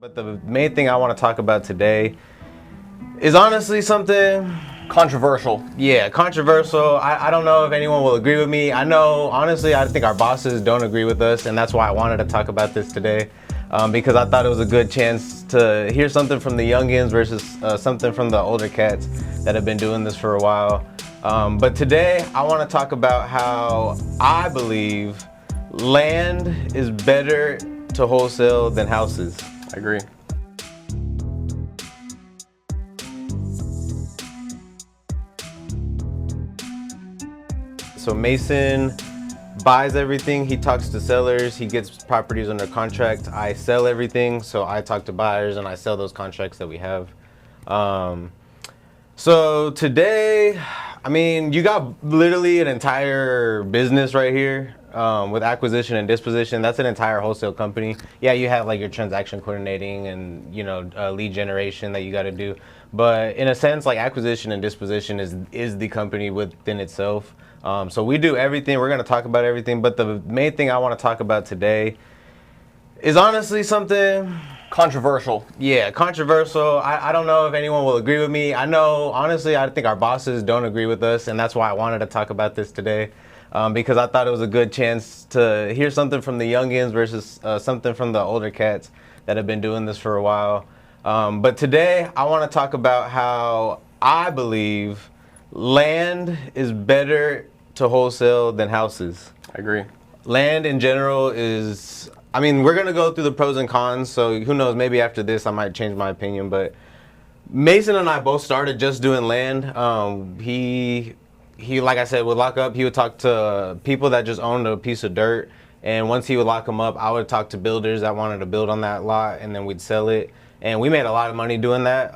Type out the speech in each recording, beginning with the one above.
But the main thing I want to talk about today is honestly something controversial. Yeah, controversial. I don't know if anyone will agree with me. I know, honestly, I think our bosses don't agree with us, and that's why I wanted to talk about this today, because I thought it was a good chance to hear something from the youngins versus something from the older cats that have been doing this for a while. But today, I want to talk about how I believe land is better to wholesale than houses. I agree. So Mason buys everything, he talks to sellers, he gets properties under contract. I sell everything, so I talk to buyers and I sell those contracts that we have. So today, I mean, you got literally an entire business right here with acquisition and disposition. That's an entire wholesale company. Yeah, you have like your transaction coordinating and, you know, lead generation that you got to do. But in a sense, like acquisition and disposition is the company within itself. So we do everything. We're going to talk about everything. But the main thing I want to talk about today is honestly something controversial. Yeah, controversial. I don't know if anyone will agree with me. I know, honestly, I think our bosses don't agree with us, and that's why I wanted to talk about this today, because I thought it was a good chance to hear something from the youngins versus something from the older cats that have been doing this for a while. But today, I want to talk about how I believe land is better to wholesale than houses. I agree. Land in general is, I mean, we're going to go through the pros and cons, so who knows, maybe after this I might change my opinion, but Mason and I both started just doing land. He like I said, would lock up, he would talk to people that just owned a piece of dirt, and once he would lock them up, I would talk to builders that wanted to build on that lot, and then we'd sell it. And we made a lot of money doing that.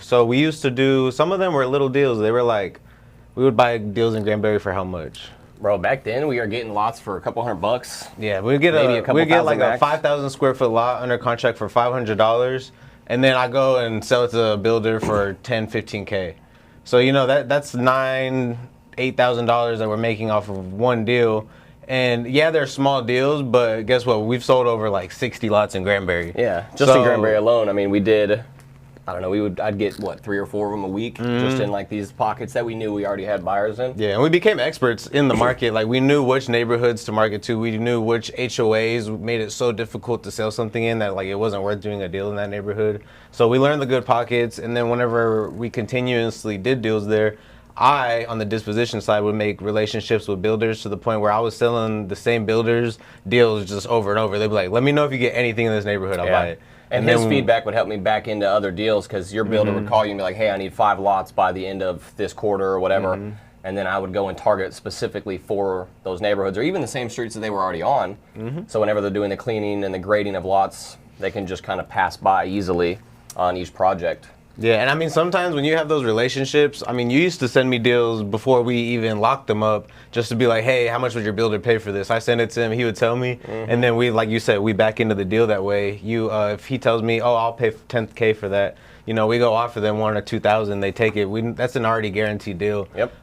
So we used to do, some of them were little deals. They were like, we would buy deals in Granbury for how much? Bro, back then we were getting lots for a couple $100. Yeah, we'd get like a 5,000 square foot lot under contract for $500. And then I go and sell it to a builder for 10, 15K. So, you know, that's $9,000, $8,000 that we're making off of one deal. And yeah, they're small deals, but guess what? We've sold over like 60 lots in Granbury. Yeah, just in Granbury alone. I mean, we did, I don't know, I'd get what, 3 or 4 of them a week, just in like these pockets that we knew we already had buyers in. Yeah, and we became experts in the market. Like we knew which neighborhoods to market to. We knew which HOAs made it so difficult to sell something in that like it wasn't worth doing a deal in that neighborhood. So we learned the good pockets, and then whenever we continuously did deals there, I, on the disposition side, would make relationships with builders to the point where I was selling the same builders deals just over and over. They'd be like, let me know if you get anything in this neighborhood, I'll buy it. And his feedback would help me back into other deals, because your builder would call you and be like, hey, I need 5 lots by the end of this quarter or whatever. And then I would go and target specifically for those neighborhoods, or even the same streets that they were already on. So whenever they're doing the cleaning and the grading of lots, they can just kind of pass by easily on each project. Yeah, and I mean, sometimes when you have those relationships, I mean, you used to send me deals before we even locked them up, just to be like, hey, how much would your builder pay for this? I send it to him, he would tell me, and then we, like you said, we back into the deal that way. If he tells me, oh, I'll pay 10K for that, you know, we go offer them 1,000 or 2,000, they take it. That's an already guaranteed deal. Yep.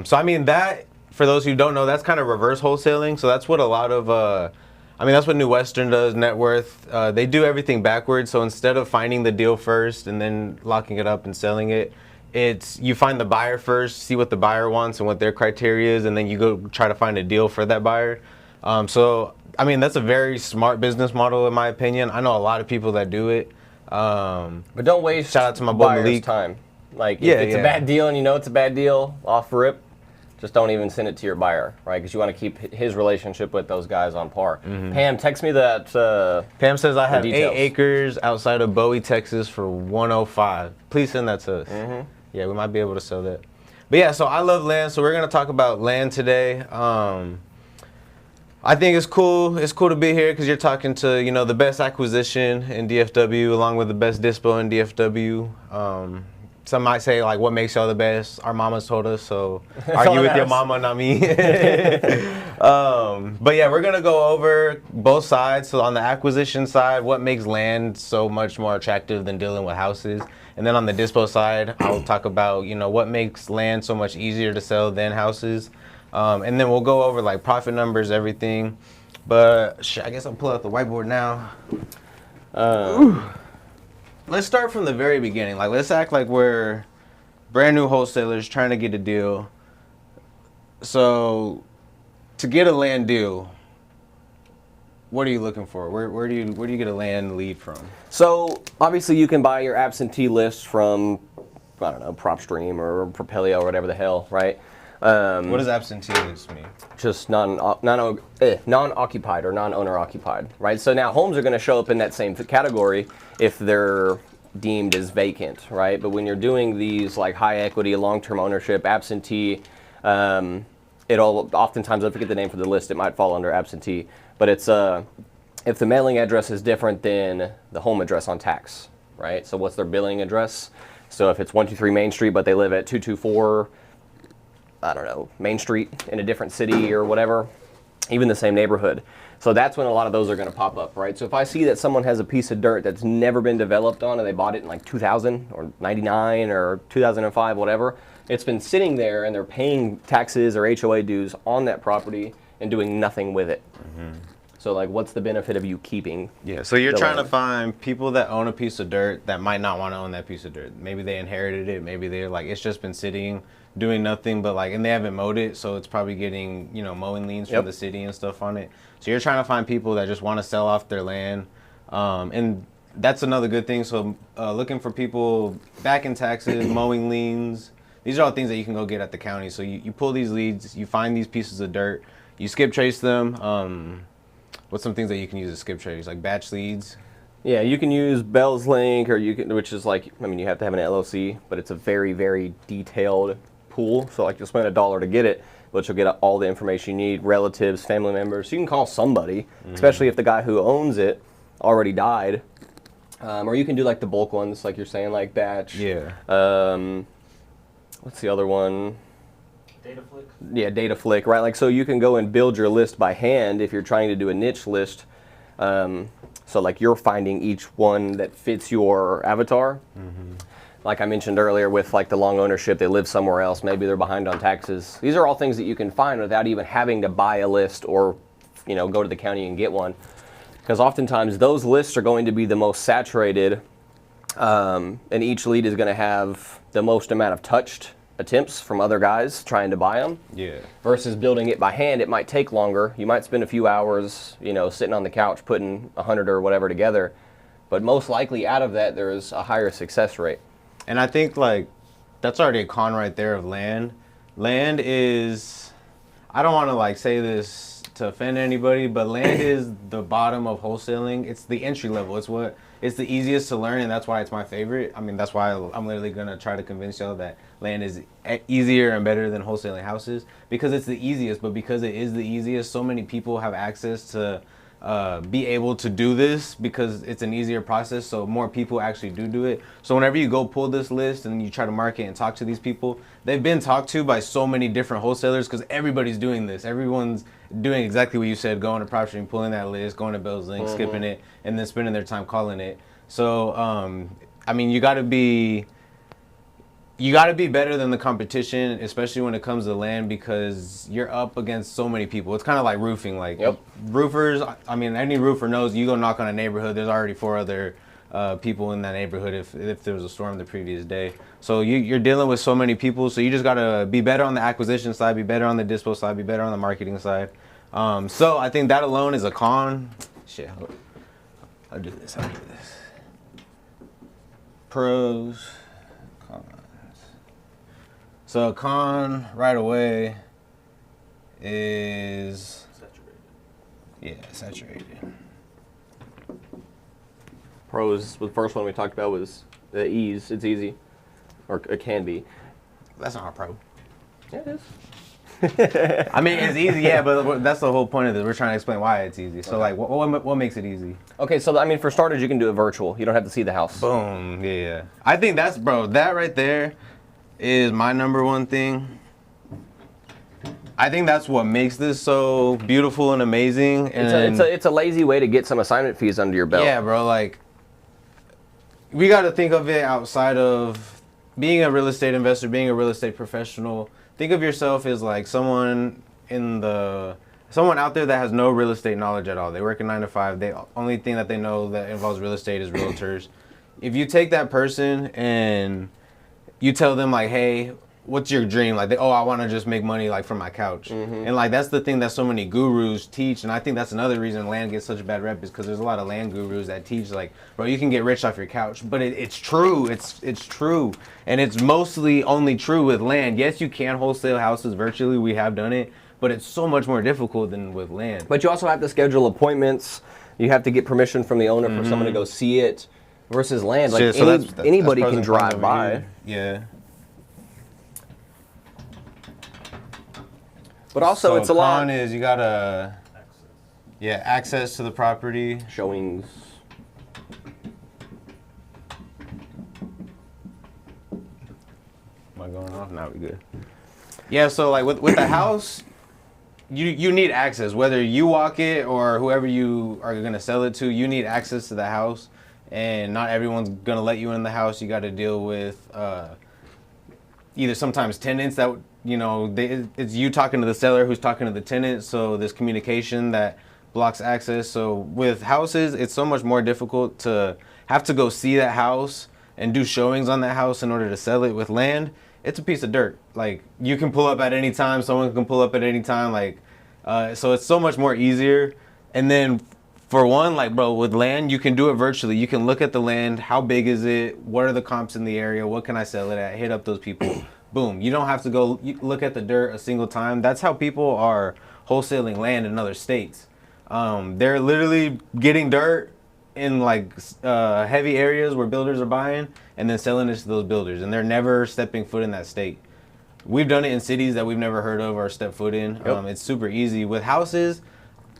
So I mean, that, for those who don't know, that's kind of reverse wholesaling. So that's what a lot of, I mean, that's what New Western does, Net Worth. They do everything backwards. So instead of finding the deal first and then locking it up and selling it, it's you find the buyer first, see what the buyer wants and what their criteria is, and then you go try to find a deal for that buyer. So, I mean, that's a very smart business model, in my opinion. I know a lot of people that do it. But don't waste shout out to my boy Malik. Time. Like, if it's a bad deal and you know it's a bad deal, off rip, just don't even send it to your buyer, right? Because you want to keep his relationship with those guys on par. Pam, text me that. Pam says I have 8 acres outside of Bowie, Texas for 105. Please send that to us. Yeah, we might be able to sell that. But yeah, so I love land. So we're gonna talk about land today. I think it's cool. It's cool to be here because you're talking to, you know, the best acquisition in DFW along with the best dispo in DFW. Some might say, like, what makes y'all the best? Our mamas told us, so argue with your mama, not me. But yeah, we're going to go over both sides. So on the acquisition side, what makes land so much more attractive than dealing with houses? And then on the dispo side, I'll talk about, you know, what makes land so much easier to sell than houses. And then we'll go over, like, profit numbers, everything. But I guess I'll pull out the whiteboard now. let's start from the very beginning. Like, let's act like we're brand new wholesalers trying to get a deal. So, to get a land deal, what are you looking for? Where do you get a land lead from? So obviously you can buy your absentee list from, I don't know, PropStream or Propelio or whatever the hell, right? What does absentee list mean? Just non-occupied or non-owner occupied, right? So now homes are going to show up in that same category if they're deemed as vacant, right? But when you're doing these like high equity, long-term ownership, absentee, it'll oftentimes, I forget the name for the list, it might fall under absentee, but it's if the mailing address is different than the home address on tax, right? So what's their billing address? So if it's 123 Main Street, but they live at 224, I don't know, Main Street in a different city or whatever, even the same neighborhood. So that's when a lot of those are going to pop up, right? So if I see that someone has a piece of dirt that's never been developed on and they bought it in like 2000 or 99 or 2005, whatever, it's been sitting there and they're paying taxes or HOA dues on that property and doing nothing with it. Mm-hmm. So like, what's the benefit of you keeping? Yeah, so you're trying to find people that own a piece of dirt that might not want to own that piece of dirt. Maybe they inherited it. Maybe they're like, it's just been sitting, doing nothing, but like, and they haven't mowed it, so it's probably getting, you know, mowing liens from the city and stuff on it. So you're trying to find people that just want to sell off their land, and that's another good thing. So looking for people back in taxes, mowing liens. These are all things that you can go get at the county. So you pull these leads, you find these pieces of dirt, you skip trace them. What's some things that you can use to skip trace, like batch leads? Yeah, you can use Bell's Link, or you can, which is like, I mean, you have to have an LLC, but it's a very, very detailed pool. So like, you'll spend $1 to get it, but you'll get all the information you need, relatives, family members. So you can call somebody, especially if the guy who owns it already died. Or you can do like the bulk ones, like you're saying, like batch. Yeah. What's the other one? DataFlick? Yeah, DataFlick, right? Like, so you can go and build your list by hand if you're trying to do a niche list. So like, you're finding each one that fits your avatar. Mm-hmm. Like I mentioned earlier with like the long ownership, they live somewhere else, maybe they're behind on taxes. These are all things that you can find without even having to buy a list or, you know, go to the county and get one. Because oftentimes those lists are going to be the most saturated, and each lead is going to have the most amount of touched attempts from other guys trying to buy them. Yeah. Versus building it by hand, it might take longer. You might spend a few hours, you know, sitting on the couch putting 100 or whatever together. But most likely out of that, there is a higher success rate. And I think like that's already a con right there of land. Land is, I don't want to like say this to offend anybody, but land is the bottom of wholesaling. It's the entry level. It's the easiest to learn, and that's why it's my favorite. I mean, that's why I'm literally gonna try to convince y'all that land is easier and better than wholesaling houses, because it's the easiest. But because it is the easiest, so many people have access to be able to do this because it's an easier process. So more people actually do it. So whenever you go pull this list and you try to market and talk to these people, they've been talked to by so many different wholesalers because everybody's doing this. Everyone's doing exactly what you said, going to PropStream, pulling that list, going to Bell's Link, skipping it, and then spending their time calling it. So, I mean, you gotta be better than the competition, especially when it comes to land, because you're up against so many people. It's kind of like roofing. Like roofers, I mean, any roofer knows you go knock on a neighborhood, there's already 4 other people in that neighborhood if there was a storm the previous day. So you're dealing with so many people, so you just gotta be better on the acquisition side, be better on the dispo side, be better on the marketing side. So I think that alone is a con. Shit, I'll do this. Pros, cons. So a con right away is saturated. Pros, the first one we talked about was the ease. It's easy, or it can be. That's not a pro. Yeah, it is. I mean, it's easy, yeah, but that's the whole point of this. We're trying to explain why it's easy. So, like, what makes it easy? Okay, so, I mean, for starters, you can do it virtual. You don't have to see the house. Boom, yeah. I think that's, bro, that right there is my number one thing. I think that's what makes this so beautiful and amazing. And it's a lazy way to get some assignment fees under your belt. Yeah, bro, like, we got to think of it outside of being a real estate investor, being a real estate professional. Think of yourself as like someone out there that has no real estate knowledge at all. They work a 9 to 5. The only thing that they know that involves real estate is realtors. if you take that person and you tell them like, hey, what's your dream? Like, I want to just make money like from my couch. And like that's the thing that so many gurus teach, and I think that's another reason land gets such a bad rep is because there's a lot of land gurus that teach like, bro, you can get rich off your couch. But it's true. It's true, and it's mostly only true with land. Yes, you can wholesale houses virtually. We have done it, but it's so much more difficult than with land. But you also have to schedule appointments. You have to get permission from the owner for someone to go see it. Versus land, like anybody can drive by. Yeah. But also, it's a lot. Con is you gotta, access to the property. Showings. Am I going off? Now we good. Yeah, so like with the house, you need access. Whether you walk it or whoever you are gonna sell it to, you need access to the house. And not everyone's gonna let you in the house. You got to deal with either sometimes tenants that it's you talking to the seller who's talking to the tenant. So there's communication that blocks access. So with houses, it's so much more difficult to have to go see that house and do showings on that house in order to sell it. With land, it's a piece of dirt. Like you can pull up at any time. Someone can pull up at any time. Like so it's so much more easier. And then for one, like, bro, with land, you can do it virtually. You can look at the land. How big is it? What are the comps in the area? What can I sell it at? Hit up those people. Boom. You don't have to go look at the dirt a single time. That's how people are wholesaling land in other states. They're literally getting dirt in like heavy areas where builders are buying and then selling it to those builders. And they're never stepping foot in that state. We've done it in cities that we've never heard of or stepped foot in. Yep. It's super easy. With houses,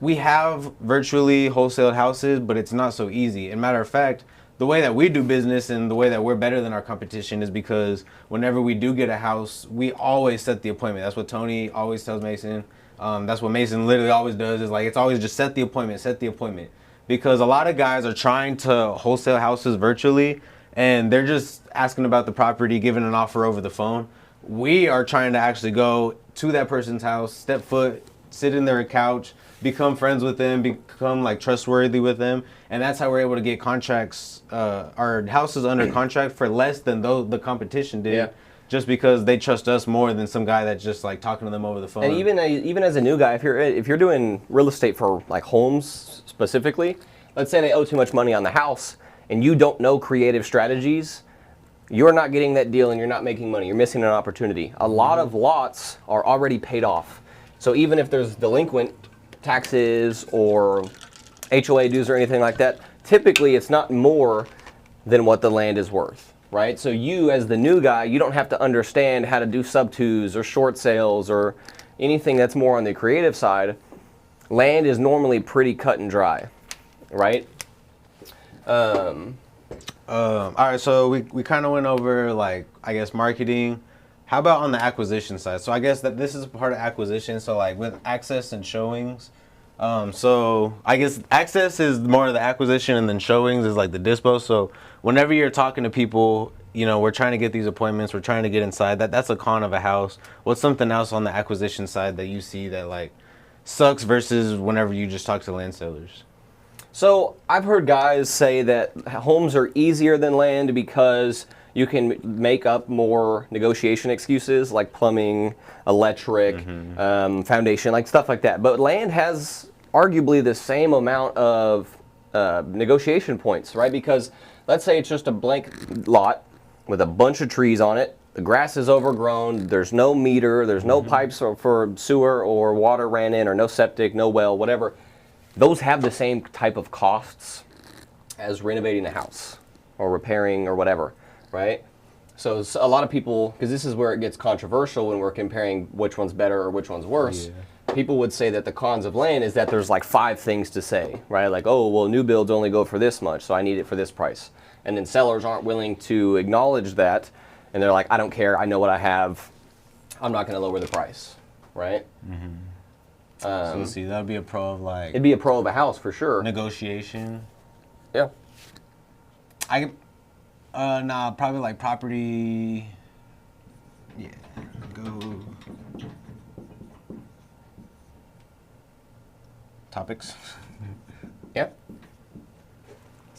we have virtually wholesaled houses, but it's not so easy. And matter of fact, the way that we do business and the way that we're better than our competition is because whenever we do get a house, we always set the appointment. That's what Tony always tells Mason. That's what Mason literally always does is like, it's always just set the appointment. Because a lot of guys are trying to wholesale houses virtually and they're just asking about the property, giving an offer over the phone. We are trying to actually go to that person's house, step foot, sit in their couch, become friends with them, become like trustworthy with them, and that's how we're able to get contracts, our houses under contract for less than the competition did, just because they trust us more than some guy that's just like talking to them over the phone. And even as a new guy, if you're doing real estate for like homes specifically, let's say they owe too much money on the house, and you don't know creative strategies, you're not getting that deal and you're not making money. You're missing an opportunity. A lot of lots are already paid off, so even if there's delinquent taxes or HOA dues or anything like that, typically it's not more than what the land is worth, right? So you as the new guy, you don't have to understand how to do sub-twos or short sales or anything that's more on the creative side. Land is normally pretty cut and dry, right? All right, so we kind of went over like, I guess, marketing. How about on the acquisition side? So I guess that this is part of acquisition. So like with access and showings. So I guess access is more of the acquisition and then showings is like the dispo. So whenever you're talking to people, we're trying to get these appointments. We're trying to get inside. That's a con of a house. What's something else on the acquisition side that you see that like sucks versus whenever you just talk to land sellers? So I've heard guys say that homes are easier than land because you can make up more negotiation excuses like plumbing, electric, foundation, like stuff like that. But land has arguably the same amount of negotiation points, right? Because let's say it's just a blank lot with a bunch of trees on it. The grass is overgrown. There's no meter. There's no pipes for sewer or water ran in, or no septic, no well, whatever. Those have the same type of costs as renovating a house or repairing or whatever, right? So a lot of people, because this is where it gets controversial when we're comparing which one's better or which one's worse, people would say that the cons of land is that there's like 5 things to say, right? Like, oh, well, new builds only go for this much, so I need it for this price. And then sellers aren't willing to acknowledge that, and they're like, I don't care, I know what I have, I'm not going to lower the price, right? So let's see, that'd be a pro of like... It'd be a pro of a house for sure. Negotiation. Yeah. Nah, probably like property. Yeah, go. Topics. Yeah.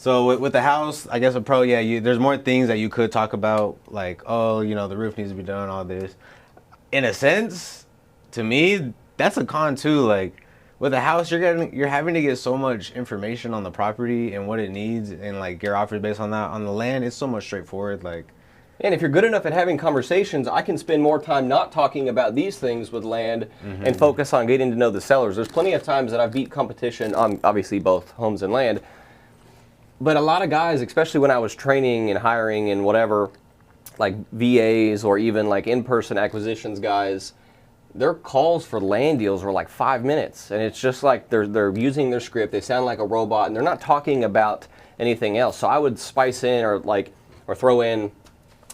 So with the house, I guess a pro, yeah, there's more things that you could talk about, like, oh, you know, the roof needs to be done, all this. In a sense, to me, that's a con too. Like with a house, you're having to get so much information on the property and what it needs, and like your offers based on that. On the land, it's so much straightforward. Like, and if you're good enough at having conversations, I can spend more time not talking about these things with land and focus on getting to know the sellers. There's plenty of times that I've beat competition on obviously both homes and land. But a lot of guys, especially when I was training and hiring and whatever, like VAs or even like in-person acquisitions guys, their calls for land deals were like 5 minutes. And it's just like they're using their script. They sound like a robot and they're not talking about anything else. So I would spice in or throw in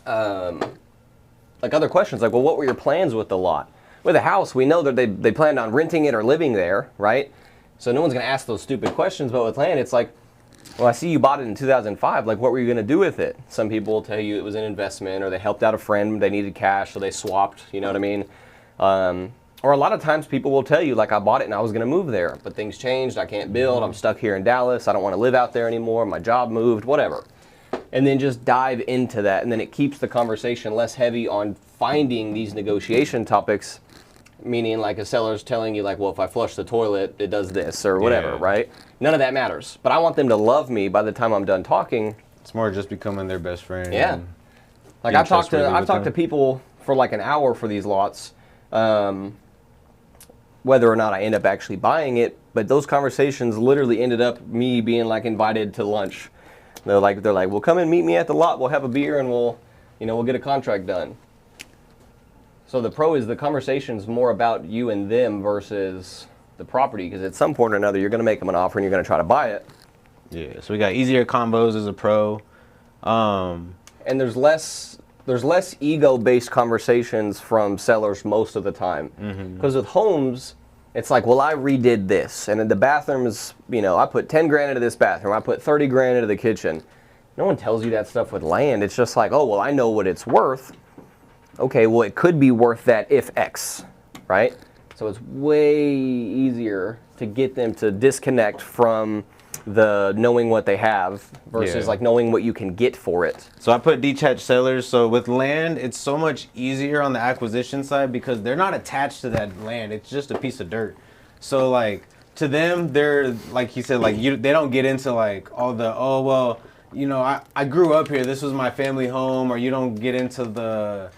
like other questions like, well, what were your plans with the lot? With a house, we know that they planned on renting it or living there, right? So no one's going to ask those stupid questions. But with land, it's like, well, I see you bought it in 2005. Like, what were you going to do with it? Some people will tell you it was an investment, or they helped out a friend. They needed cash, so they swapped. You know what I mean? Or a lot of times people will tell you, like, I bought it and I was going to move there, but things changed. I can't build. I'm stuck here in Dallas. I don't want to live out there anymore. My job moved, whatever. And then just dive into that. And then it keeps the conversation less heavy on finding these negotiation topics, meaning like a seller's telling you, like, well, if I flush the toilet, it does this or whatever, right? None of that matters. But I want them to love me by the time I'm done talking. It's more just becoming their best friend. Yeah. Like I've talked to people for like an hour for these lots, whether or not I end up actually buying it. But those conversations literally ended up me being like invited to lunch. They're like, well, come and meet me at the lot. We'll have a beer and we'll get a contract done. So the pro is the conversation's more about you and them versus the property, because at some point or another you're going to make them an offer and you're going to try to buy it. Yeah. So we got easier combos as a pro, and there's less ego-based conversations from sellers most of the time. Because with homes, it's like, well, I redid this, and in the bathrooms, I put 10 grand into this bathroom. I put 30 grand into the kitchen. No one tells you that stuff with land. It's just like, oh, well, I know what it's worth. Okay, well, it could be worth that if X, right? So it's way easier to get them to disconnect from the knowing what they have versus like knowing what you can get for it. So I put detached sellers. So with land, it's so much easier on the acquisition side because they're not attached to that land. It's just a piece of dirt. So like to them, they're like he said, like they don't get into like all the, oh, well, I grew up here. This was my family home. Or you don't get into the,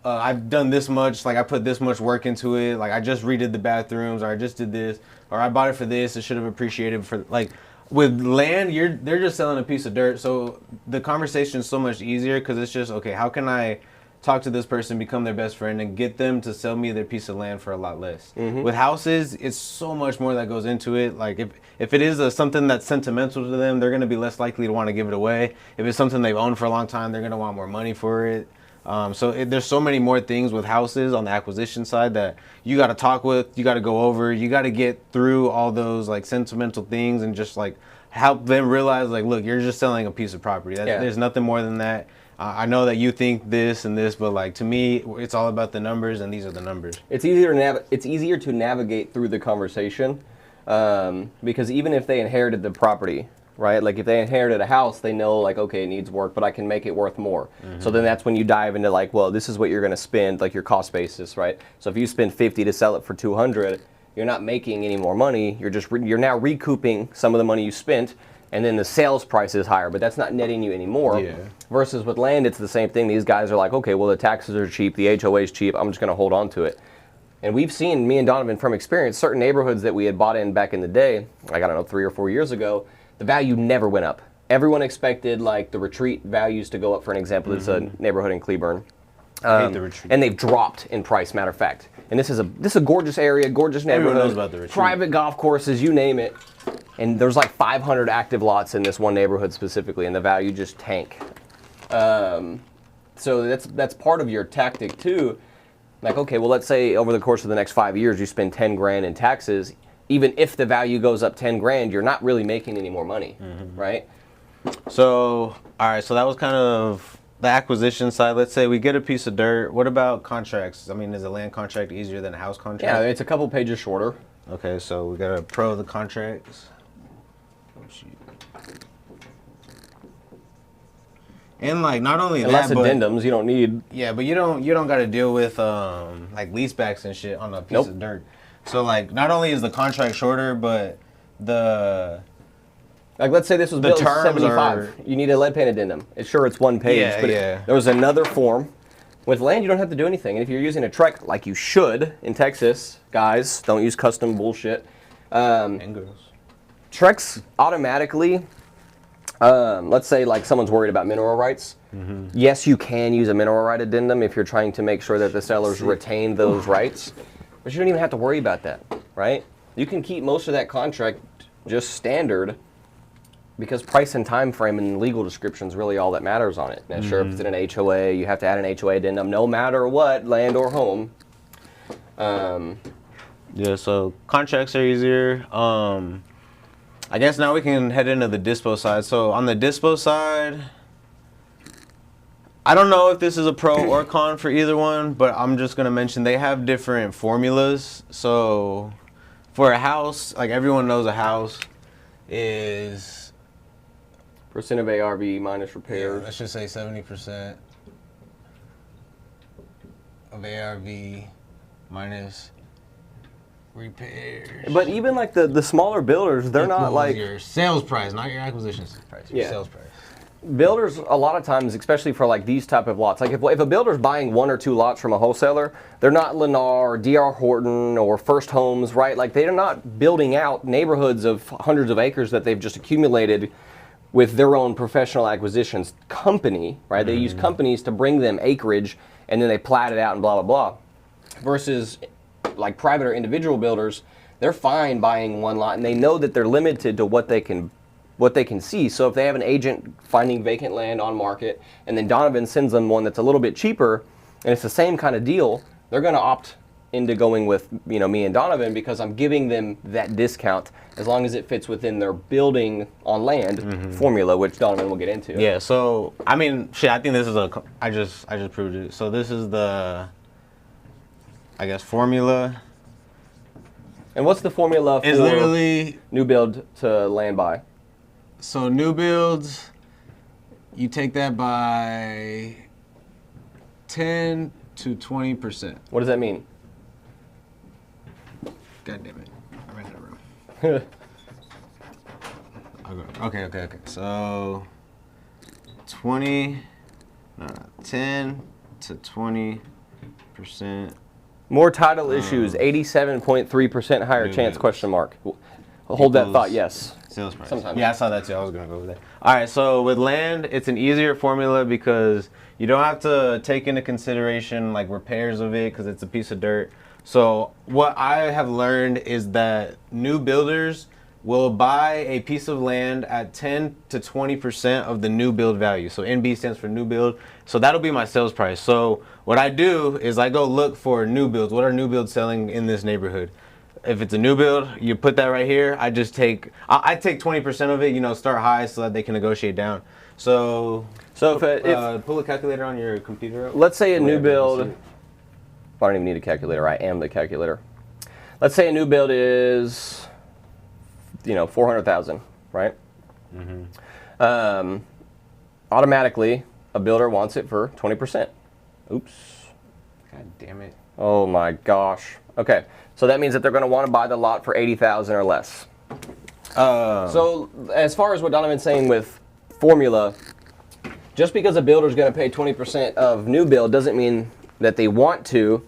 I've done this much, like I put this much work into it, like I just redid the bathrooms, or I just did this, or I bought it for this, it should have appreciated for, like, with land, they're just selling a piece of dirt, so the conversation is so much easier, because it's just, okay, how can I talk to this person, become their best friend, and get them to sell me their piece of land for a lot less. With houses, it's so much more that goes into it. Like, if it is something that's sentimental to them, they're going to be less likely to want to give it away. If it's something they've owned for a long time, they're going to want more money for it. There's so many more things with houses on the acquisition side that you got to talk with, you got to go over, you got to get through all those like sentimental things and just like help them realize, like, look, you're just selling a piece of property. There's nothing more than that. I know that you think this and this, but like to me, it's all about the numbers, and these are the numbers. It's easier to navigate through the conversation because even if they inherited the property, right? Like if they inherited a house, they know like, okay, it needs work, but I can make it worth more. So then that's when you dive into like, well, this is what you're going to spend, like your cost basis, right? So if you spend 50 to sell it for 200, you're not making any more money. You're now recouping some of the money you spent, and then the sales price is higher, but that's not netting you anymore. Versus with land, it's the same thing. These guys are like, okay, well, the taxes are cheap, the HOA is cheap, I'm just going to hold on to it. And we've seen, me and Donovan from experience, certain neighborhoods that we had bought in back in the day, like I don't know, 3 or 4 years ago, the value never went up. Everyone expected like the retreat values to go up. For an example, it's a neighborhood in Cleburne. I hate the retreat. And they've dropped in price, matter of fact. And this is a gorgeous area, gorgeous neighborhood. Everyone knows about the retreat. Private golf courses, you name it. And there's like 500 active lots in this one neighborhood specifically, and the value just tank. So that's part of your tactic too. Like, okay, well, let's say over the course of the next 5 years, you spend 10 grand in taxes. Even if the value goes up 10 grand, you're not really making any more money, right? So, all right, so that was kind of the acquisition side. Let's say we get a piece of dirt. What about contracts? I mean, is a land contract easier than a house contract? Yeah, it's a couple pages shorter. Okay, so we got to pro the contracts. Oh, shoot. And like not only Unless that, but addendums, you don't need. yeah, but you don't got to deal with like leasebacks and shit on a piece of dirt. So like not only is the contract shorter, but the Like, let's say this was built in terms 75. are- You need a lead paint addendum. Sure, it's one page, Yeah, but yeah. there was another form. With land, you don't have to do anything. And if you're using a Trek, like you should in Texas, guys, don't use custom bullshit. and girls. Treks automatically, let's say like someone's worried about mineral rights. Yes, you can use a mineral right addendum if you're trying to make sure that the sellers retain those rights. But you don't even have to worry about that, right? You can keep most of that contract just standard because price and time frame and legal description is really all that matters on it. Now, sure, if it's in an HOA, you have to add an HOA addendum no matter what, land or home. Yeah, so contracts are easier. I guess now we can head into the dispo side. So on the dispo side, I don't know if this is a pro or con for either one, but I'm just going to mention they have different formulas. So for a house, like everyone knows a house is... Percent of ARV minus repairs. let's just say 70% of ARV minus repairs. But even like the smaller builders, they're not like... your sales price, not your acquisition price. Your Yeah. sales price. Builders, a lot of times, especially for like these type of lots, like if a builder's buying 1 or 2 lots from a wholesaler, they're not Lennar or DR Horton or First Homes, right? Like they're not building out neighborhoods of hundreds of acres that they've just accumulated with their own professional acquisitions company, right? They use companies to bring them acreage and then they plat it out and blah, blah, blah. Versus like private or individual builders, they're fine buying one lot and they know that they're limited to what they can see. So if they have an agent finding vacant land on market and then Donovan sends them one that's a little bit cheaper and it's the same kind of deal, they're going to opt into going with, you know, me and Donovan because I'm giving them that discount as long as it fits within their building on land formula, which Donovan will get into. Yeah, so I mean, shit, I think this is I just proved it. So this is the, I guess, formula. And what's the formula for It's literally, new build to land buy? so new builds, you take that by 10 to 20%. What does that mean? God damn it. I ran out of room. Okay. So 10 to 20%. More title issues, 87.3% higher new chance, builds. question mark. Hold that Equals thought, yes. Sales price. Sometimes. Yeah, I saw that too. I was going to go over that. All right, so with land, it's an easier formula because you don't have to take into consideration like repairs of it because it's a piece of dirt. So what I have learned is that new builders will buy a piece of land at 10 to 20% of the new build value. So NB stands for new build. So that'll be my sales price. So what I do is I go look for new builds. What are new builds selling in this neighborhood? If it's a new build, you put that right here. I take 20% of it, you know, start high so that they can negotiate down. So if pull a calculator on your computer up. Let's say a new Whatever, build, see. I don't even need a calculator, I am the calculator. Let's say a new build is, you know, 400,000, right? Automatically, a builder wants it for 20%. Oops. God damn it. Oh my gosh. Okay, so that means that they're going to want to buy the lot for 80,000 or less. So as far as what Donovan's saying with formula, just because a builder is going to pay 20% of new build doesn't mean that they want to.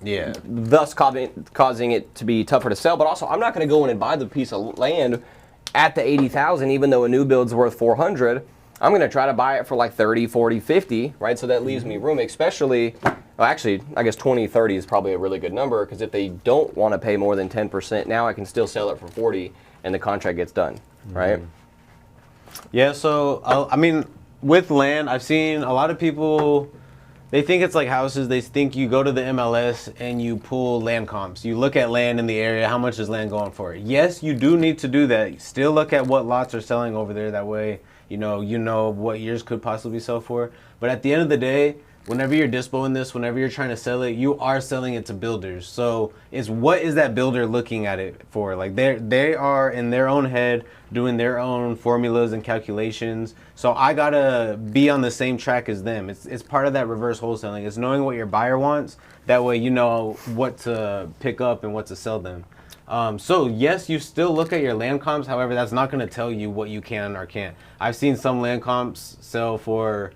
Yeah. Thus causing it to be tougher to sell. But also, I'm not going to go in and buy the piece of land at the 80,000, even though a new build's worth 400. I'm going to try to buy it for like 30, 40, 50, right? So that leaves me room, especially, well, actually, I guess 20, 30 is probably a really good number because if they don't want to pay more than 10%, now I can still sell it for 40 and the contract gets done, right? Yeah, so, I mean, with land, I've seen a lot of people, they think it's like houses. They think you go to the MLS and you pull land comps. You look at land in the area, how much is land going for? Yes, you do need to do that. Still look at what lots are selling over there. That way, you know what yours could possibly sell for. But at the end of the day, whenever you're dispoing this, whenever you're trying to sell it, you are selling it to builders. So it's what is that builder looking at it for? Like they are in their own head doing their own formulas and calculations. So I gotta be on the same track as them. It's part of that reverse wholesaling. It's knowing what your buyer wants. That way you know what to pick up and what to sell them. So yes, you still look at your land comps. However, that's not going to tell you what you can or can't. I've seen some land comps sell for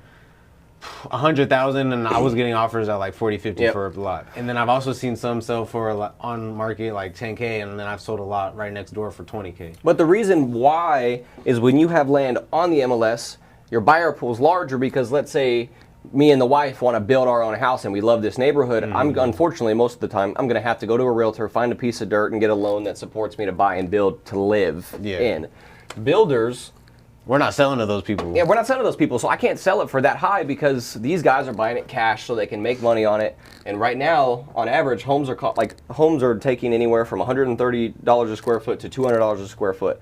100,000 and I was getting offers at like 40, 50 for a lot. And then I've also seen some sell for on market like 10K, and then I've sold a lot right next door for 20K. But the reason why is when you have land on the MLS, your buyer pool is larger because let's say me and the wife want to build our own house and we love this neighborhood. I'm unfortunately, most of the time, I'm going to have to go to a realtor, find a piece of dirt, and get a loan that supports me to buy and build to live in. Builders, we're not selling to those people. Yeah, we're not selling to those people, so I can't sell it for that high because these guys are buying it cash so they can make money on it. And right now, on average, homes are taking anywhere from $130 a square foot to $200 a square foot.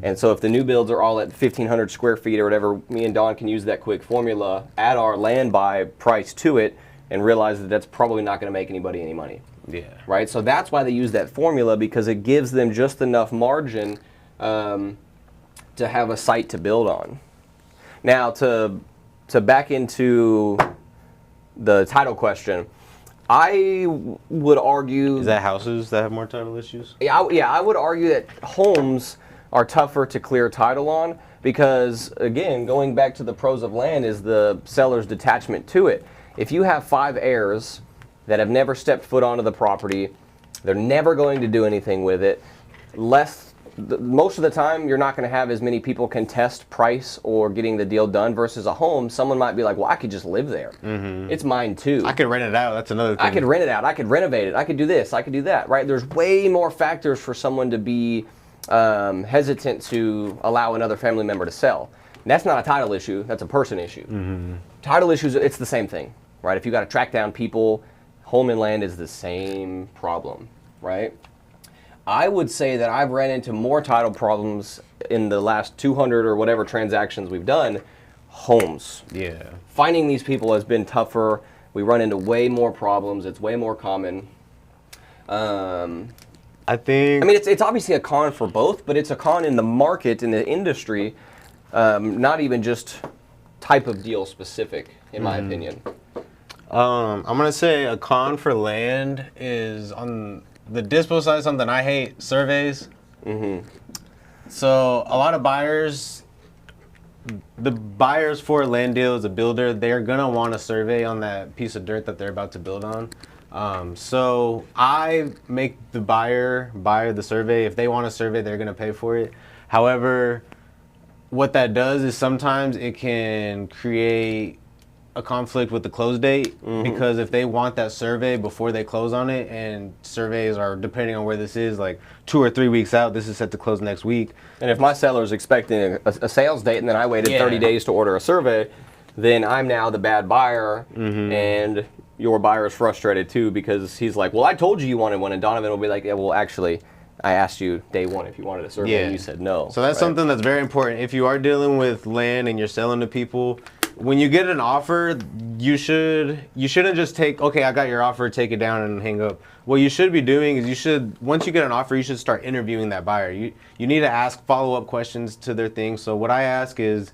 And so if the new builds are all at 1,500 square feet or whatever, me and Don can use that quick formula, add our land buy price to it, and realize that that's probably not going to make anybody any money. Yeah. Right. So that's why they use that formula, because it gives them just enough margin to have a site to build on. Now, to back into the title question, I would argue... Is that houses that have more title issues? Yeah, I would argue that homes are tougher to clear title on because, again, going back to the pros of land is the seller's detachment to it. If you have 5 heirs that have never stepped foot onto the property, they're never going to do anything with it, most of the time, you're not going to have as many people contest price or getting the deal done versus a home. Someone might be like, well, I could just live there. It's mine too. I could rent it out. That's another thing. I could rent it out. I could renovate it. I could do this. I could do that, right? There's way more factors for someone to be hesitant to allow another family member to sell. And that's not a title issue. That's a person issue. Title issues, it's the same thing, right? If you got to track down people, home and land is the same problem, right? I would say that I've ran into more title problems in the last 200 or whatever transactions we've done. Homes. Yeah. Finding these people has been tougher. We run into way more problems. It's way more common. I mean, it's obviously a con for both, but it's a con in the market, in the industry, not even just type of deal specific, in my opinion. I'm going to say a con for land is on the dispo side, something I hate, surveys. So a lot of buyers, the buyers for a land deal as a builder, they're going to want a survey on that piece of dirt that they're about to build on. So I make the buyer buy the survey. If they want a survey, they're going to pay for it. However, what that does is sometimes it can create a conflict with the close date, because if they want that survey before they close on it, and surveys are, depending on where this is, like 2 or 3 weeks out, this is set to close next week. And if my seller is expecting a sales date and then I waited 30 days to order a survey, then I'm now the bad buyer, and your buyer is frustrated too because he's like, well, I told you wanted one, and Donovan will be like, yeah, well, actually, I asked you day one if you wanted a survey and you said no. So that's something that's very important. If you are dealing with land and you're selling to people, when you get an offer, you shouldn't just take, okay, I got your offer, take it down and hang up. What you should be doing is once you get an offer, you should start interviewing that buyer. You need to ask follow-up questions to their things. So what I ask is,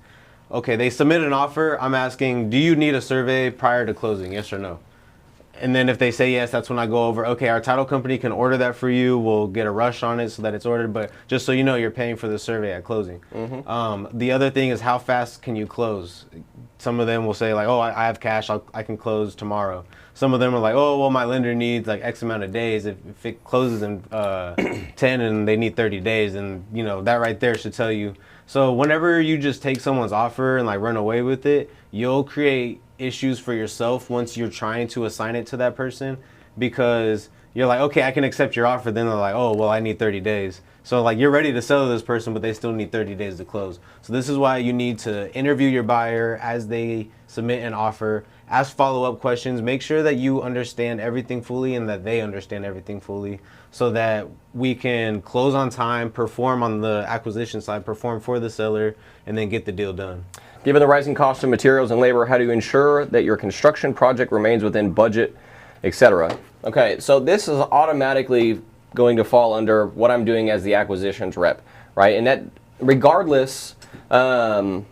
okay, they submit an offer, I'm asking, do you need a survey prior to closing, yes or no? And then if they say yes, that's when I go over, okay, our title company can order that for you. We'll get a rush on it so that it's ordered, but just so you know, you're paying for the survey at closing. The other thing is, how fast can you close? Some of them will say like, oh, I have cash, I can close tomorrow. Some of them are like, oh, well, my lender needs like X amount of days. If it closes in 10 and they need 30 days, and you know, that right there should tell you. So whenever you just take someone's offer and like run away with it, you'll create issues for yourself once you're trying to assign it to that person, because you're like, okay, I can accept your offer. Then they're like, oh, well, I need 30 days. So like, you're ready to sell to this person, but they still need 30 days to close. So this is why you need to interview your buyer as they submit an offer, ask follow-up questions, make sure that you understand everything fully and that they understand everything fully, so that we can close on time, perform on the acquisition side, perform for the seller, and then get the deal done. Given the rising cost of materials and labor, how do you ensure that your construction project remains within budget, etc.? Okay, so this is automatically going to fall under what I'm doing as the acquisitions rep, right? And that regardless of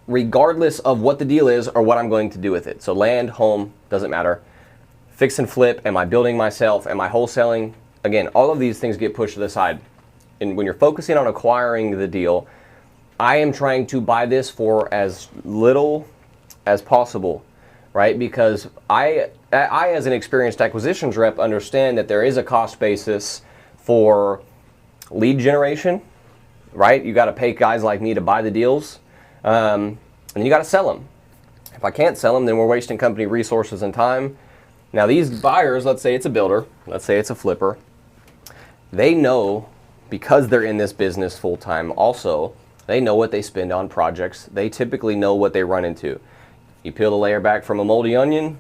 what the deal is or what I'm going to do with it. So land, home, doesn't matter. Fix and flip, am I building myself? Am I wholesaling? Again, all of these things get pushed to the side. And when you're focusing on acquiring the deal, I am trying to buy this for as little as possible, right? Because I as an experienced acquisitions rep, understand that there is a cost basis for lead generation, right? You got to pay guys like me to buy the deals, and then you got to sell them. If I can't sell them, then we're wasting company resources and time. Now these buyers, let's say it's a builder, let's say it's a flipper, they know, because they're in this business full time also, they know what they spend on projects. They typically know what they run into. You peel the layer back from a moldy onion,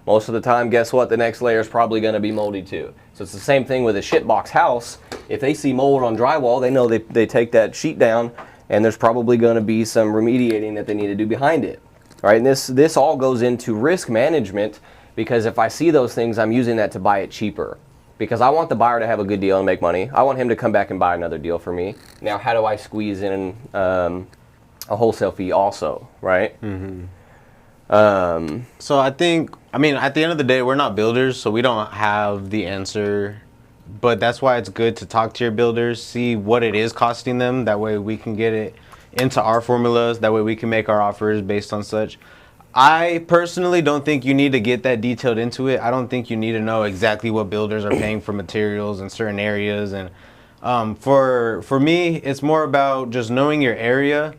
most of the time, guess what? The next layer is probably going to be moldy too. So it's the same thing with a shitbox house. If they see mold on drywall, they know they take that sheet down, and there's probably going to be some remediating that they need to do behind it. All right, and this all goes into risk management, because if I see those things, I'm using that to buy it cheaper. Because I want the buyer to have a good deal and make money. I want him to come back and buy another deal for me. Now, how do I squeeze in a wholesale fee also, right? So I think, I mean, at the end of the day, we're not builders, so we don't have the answer. But that's why it's good to talk to your builders, see what it is costing them. That way we can get it into our formulas. That way we can make our offers based on such. I personally don't think you need to get that detailed into it. I don't think you need to know exactly what builders are paying for materials in certain areas. And for me, it's more about just knowing your area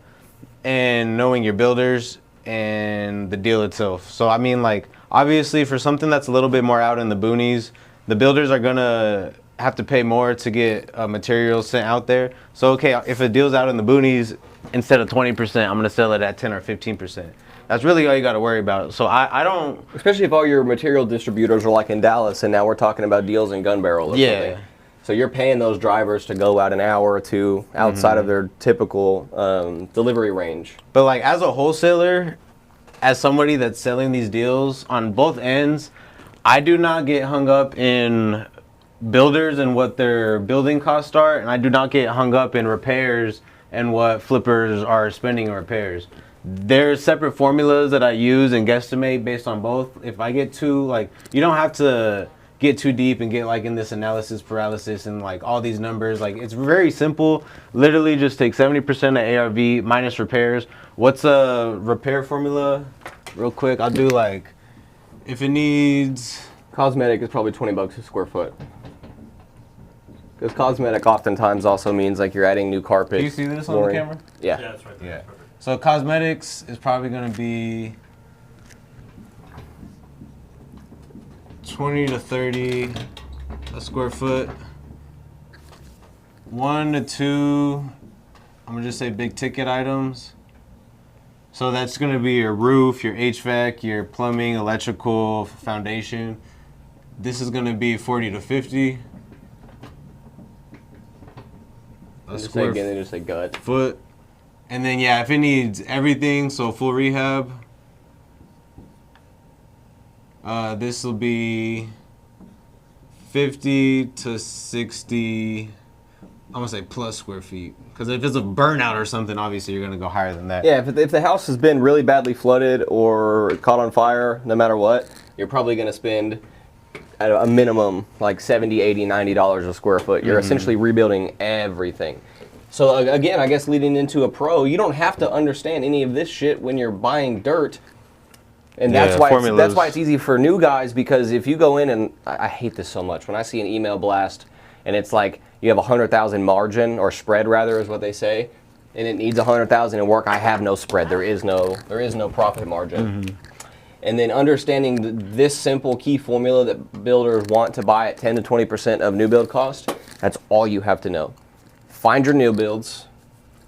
and knowing your builders and the deal itself. So I mean, like, obviously for something that's a little bit more out in the boonies, the builders are gonna have to pay more to get materials sent out there. So okay, if a deal's out in the boonies, instead of 20%, I'm gonna sell it at 10 or 15%. That's really all you got to worry about. So I don't... Especially if all your material distributors are like in Dallas, and now we're talking about deals in Gun Barrel or something. So you're paying those drivers to go out an hour or two outside of their typical delivery range. But like, as a wholesaler, as somebody that's selling these deals on both ends, I do not get hung up in builders and what their building costs are, and I do not get hung up in repairs and what flippers are spending in repairs. There's separate formulas that I use and guesstimate based on both. If I get too, like, you don't have to get too deep and get like in this analysis paralysis and like all these numbers. Like, it's very simple. Literally just take 70% of ARV minus repairs. What's a repair formula? Real quick, I'll do like, if it needs... Cosmetic is probably 20 bucks a square foot. Because cosmetic oftentimes also means like you're adding new carpet. Do you see this on the camera? Yeah. Yeah, that's right there. Yeah. So cosmetics is probably going to be 20 to 30 a square foot. 1 to 2, I'm going to just say big ticket items. So that's going to be your roof, your HVAC, your plumbing, electrical, foundation. This is going to be 40 to 50. Just say again, they just say gut. Foot. And then, yeah, if it needs everything, so full rehab, this will be 50 to 60, I'm going to say plus square feet. Because if it's a burnout or something, obviously you're going to go higher than that. Yeah, if the house has been really badly flooded or caught on fire, no matter what, you're probably going to spend at a minimum like $70, $80, $90 a square foot. You're essentially rebuilding everything. So again, I guess leading into a pro, you don't have to understand any of this shit when you're buying dirt. And that's why it's easy for new guys, because if you go in and I hate this so much when I see an email blast and it's like you have 100,000 margin, or spread rather is what they say, and it needs 100,000 in work. I have no spread. There is no profit margin. And then understanding this simple key formula that builders want to buy at 10 to 20% of new build cost, that's all you have to know. Find your new builds.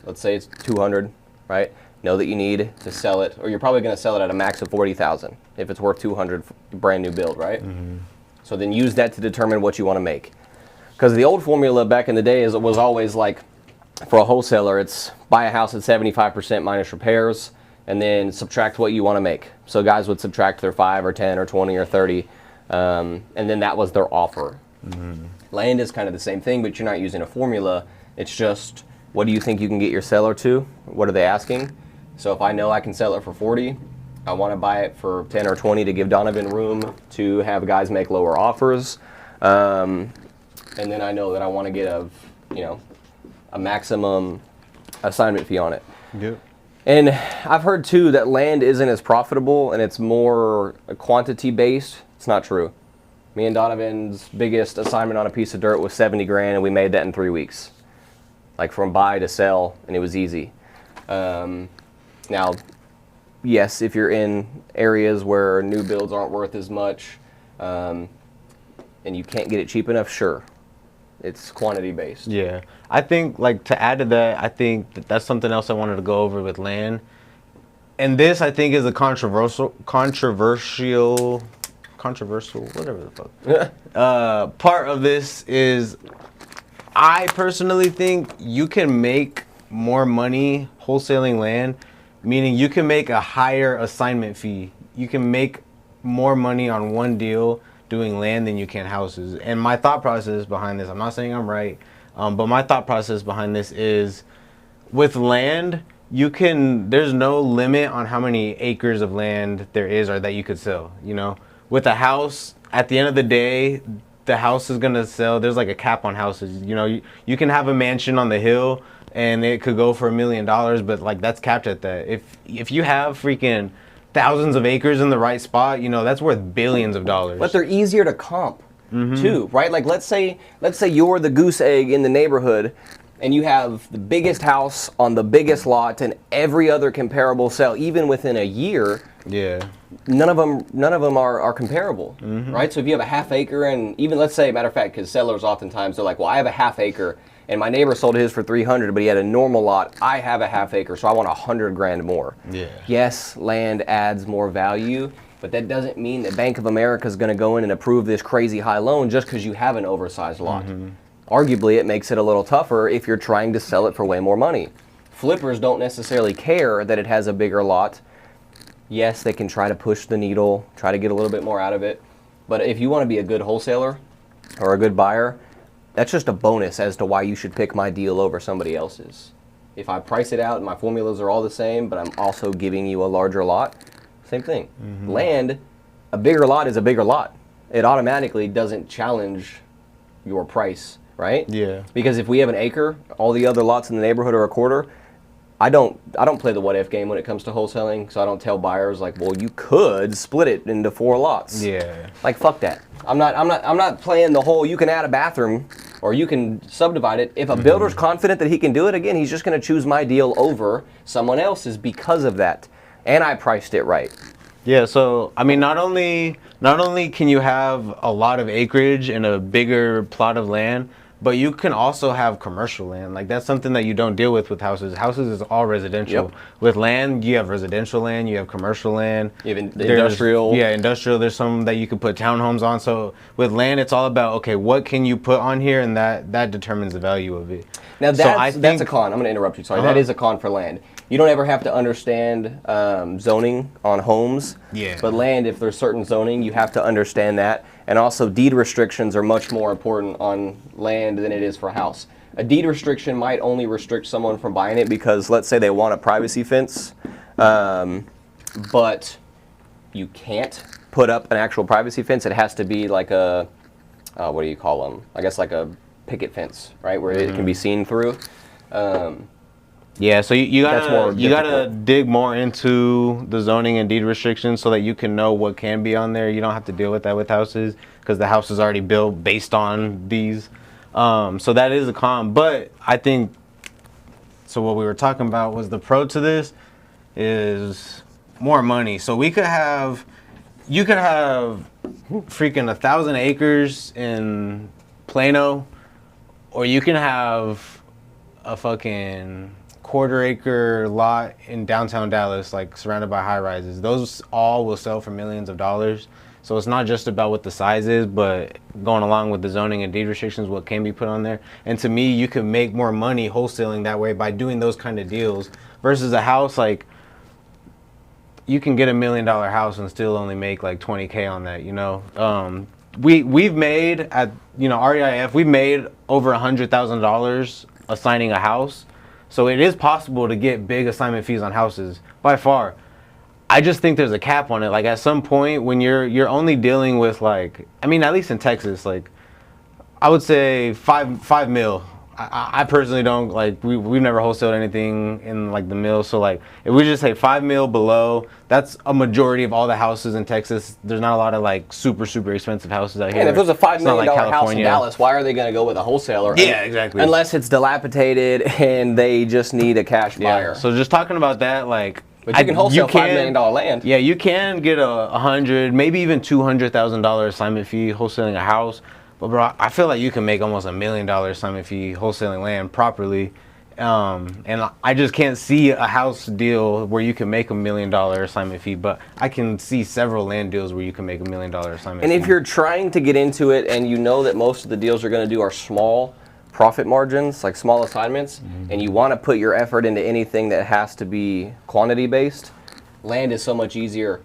Let's say it's 200, right? Know that you need to sell it, or you're probably going to sell it at a max of 40,000 if it's worth 200 brand new build, right? So then use that to determine what you want to make. Because the old formula back in the day was always like, for a wholesaler, it's buy a house at 75% minus repairs, and then subtract what you want to make. So guys would subtract their 5 or 10 or 20 or 30, and then that was their offer. Land is kind of the same thing, but you're not using a formula. It's just, what do you think you can get your seller to? What are they asking? So if I know I can sell it for 40, I want to buy it for 10 or 20 to give Donovan room to have guys make lower offers. And then I know that I want to get a maximum assignment fee on it. Yep. And I've heard too that land isn't as profitable and it's more quantity based. It's not true. Me and Donovan's biggest assignment on a piece of dirt was 70 grand, and we made that in 3 weeks. Like from buy to sell, and it was easy. Now, yes, if you're in areas where new builds aren't worth as much, and you can't get it cheap enough, sure. It's quantity based. Yeah. I think, like, to add to that, I think that's something else I wanted to go over with land. And this, I think, is a controversial, whatever the fuck. Part of this is, I personally think you can make more money wholesaling land, meaning you can make a higher assignment fee. You can make more money on one deal doing land than you can houses. And my thought process behind this, I'm not saying I'm right, but my thought process behind this is, with land, there's no limit on how many acres of land there is or that you could sell, you know? With a house, at the end of the day, the house is gonna sell. There's like a cap on houses. You know, you can have a mansion on the hill and it could go for $1 million, but like that's capped at that. If you have freaking thousands of acres in the right spot, you know, that's worth billions of dollars. But they're easier to comp too, right? Like let's say you're the goose egg in the neighborhood and you have the biggest house on the biggest lot and every other comparable sell, even within a year. Yeah. None of them are comparable, right? So if you have a half acre, and even let's say, matter of fact, because sellers oftentimes they're like, well, I have a half acre, and my neighbor sold his for 300, but he had a normal lot. I have a half acre, so I want 100 grand more. Yeah. Yes, land adds more value, but that doesn't mean that Bank of America is going to go in and approve this crazy high loan just because you have an oversized lot. Arguably, it makes it a little tougher if you're trying to sell it for way more money. Flippers don't necessarily care that it has a bigger lot. Yes, they can try to push the needle, try to get a little bit more out of it. But if you want to be a good wholesaler or a good buyer, that's just a bonus as to why you should pick my deal over somebody else's. If I price it out and my formulas are all the same, but I'm also giving you a larger lot, same thing. Land, a bigger lot is a bigger lot. It automatically doesn't challenge your price, right? Yeah. Because if we have an acre, all the other lots in the neighborhood are a quarter. I don't play the what if game when it comes to wholesaling, so I don't tell buyers like, well, you could split it into 4 lots. Yeah. Like, fuck that. I'm not playing the whole you can add a bathroom or you can subdivide it. If a builder's confident that he can do it, again, he's just going to choose my deal over someone else's because of that. And I priced it right. Yeah, so I mean, not only can you have a lot of acreage and a bigger plot of land, but you can also have commercial land. Like, that's something that you don't deal with houses. Houses is all residential. Yep. With land, you have residential land, you have commercial land. Even industrial. Yeah, industrial. There's some that you could put townhomes on. So with land, it's all about, okay, what can you put on here, and that determines the value of it. Now that's a con. I'm going to interrupt you. Sorry, that is a con for land. You don't ever have to understand zoning on homes. Yeah. But land, if there's certain zoning, you have to understand that. And also, deed restrictions are much more important on land than it is for a house. A deed restriction might only restrict someone from buying it because, let's say, they want a privacy fence, but you can't put up an actual privacy fence. It has to be like a, what do you call them? I guess like a picket fence, right, where it can be seen through. Yeah, so you gotta dig more into the zoning and deed restrictions so that you can know what can be on there. You don't have to deal with that with houses because the house is already built based on these. So that is a con. But I think, so what we were talking about was the pro to this is more money. So you could have freaking 1,000 acres in Plano, or you can have a fucking quarter-acre lot in downtown Dallas, like surrounded by high-rises. Those all will sell for millions of dollars. So it's not just about what the size is, but going along with the zoning and deed restrictions, what can be put on there. And to me, you can make more money wholesaling that way by doing those kind of deals versus a house. Like, you can get $1 million house and still only make like 20K on that, you know. We've made at, you know, REIF, we've made over $100,000 assigning a house. So it is possible to get big assignment fees on houses by far. I just think there's a cap on it. Like at some point when you're only dealing with like, I mean, at least in Texas, like I would say five mil. I personally don't like, we've never wholesaled anything in like the mil. So like if we just say 5 mil below, that's a majority of all the houses in Texas. There's not a lot of like super expensive houses out here. And if there's a $5 million like house in Dallas, why are they going to go with a wholesaler? Yeah, exactly. Unless it's dilapidated and they just need a cash buyer. So just talking about that, like, but you can wholesale $5 million land. Yeah, you can get a $100,000, maybe even $200,000 assignment fee wholesaling a house. But bro, I feel like you can make almost $1 million assignment fee wholesaling land properly. And I just can't see a house deal where you can make $1 million assignment fee, but I can see several land deals where you can make $1 million assignment fee. And if you're trying to get into it and you know that most of the deals you're going to do are small profit margins, like small assignments, and you want to put your effort into anything that has to be quantity based, land is so much easier,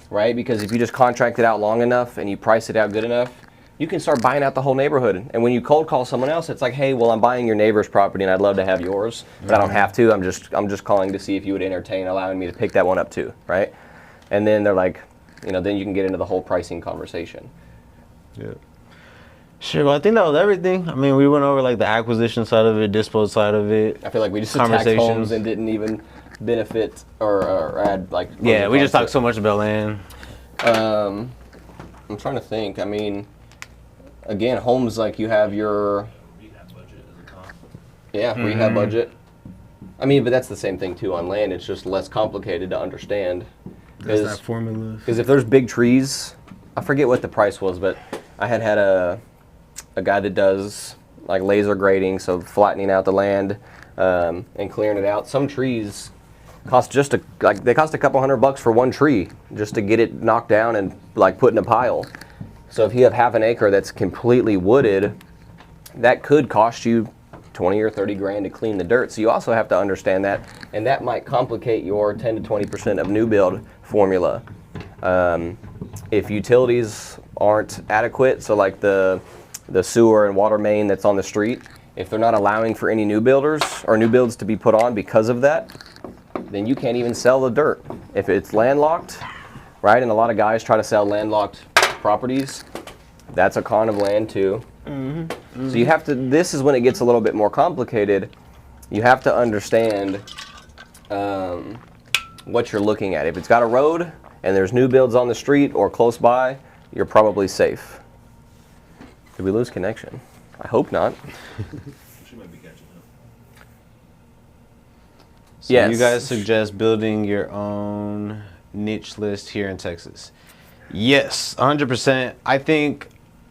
right? Because if you just contract it out long enough and you price it out good enough, you can start buying out the whole neighborhood. And when you cold call someone else, it's like, hey, well, I'm buying your neighbor's property and I'd love to have yours, but I don't have to. I'm just calling to see if you would entertain allowing me to pick that one up too, right? And then they're like, you know, then you can get into the whole pricing conversation. Yeah. Sure, well, I think that was everything. I mean, we went over like the acquisition side of it, dispo side of it. I feel like we just attacked homes and didn't even benefit or add like. Yeah, we just talked so much about land. I'm trying to think. I mean, again, homes, like you have your rehab budget as a comp. Yeah, rehab budget. I mean, but that's the same thing too on land. It's just less complicated to understand. That's that formula. Because if there's big trees, I forget what the price was, but I had a guy that does like laser grading, so flattening out the land and clearing it out. Some trees cost they cost a couple $100 for one tree just to get it knocked down and like put in a pile. So if you have half an acre that's completely wooded, that could cost you 20 or 30 grand to clean the dirt. So you also have to understand that, and that might complicate your 10 to 20% of new build formula. If utilities aren't adequate, so like the sewer and water main that's on the street, if they're not allowing for any new builders or new builds to be put on because of that, then you can't even sell the dirt. If it's landlocked, right, and a lot of guys try to sell landlocked properties, that's a con of land too. So you have to, this is when it gets a little bit more complicated. You have to understand what you're looking at. If it's got a road and there's new builds on the street or close by, you're probably safe. Did we lose connection? I hope not. She might be catching up. So you guys suggest building your own niche list here in Texas? Yes, 100%.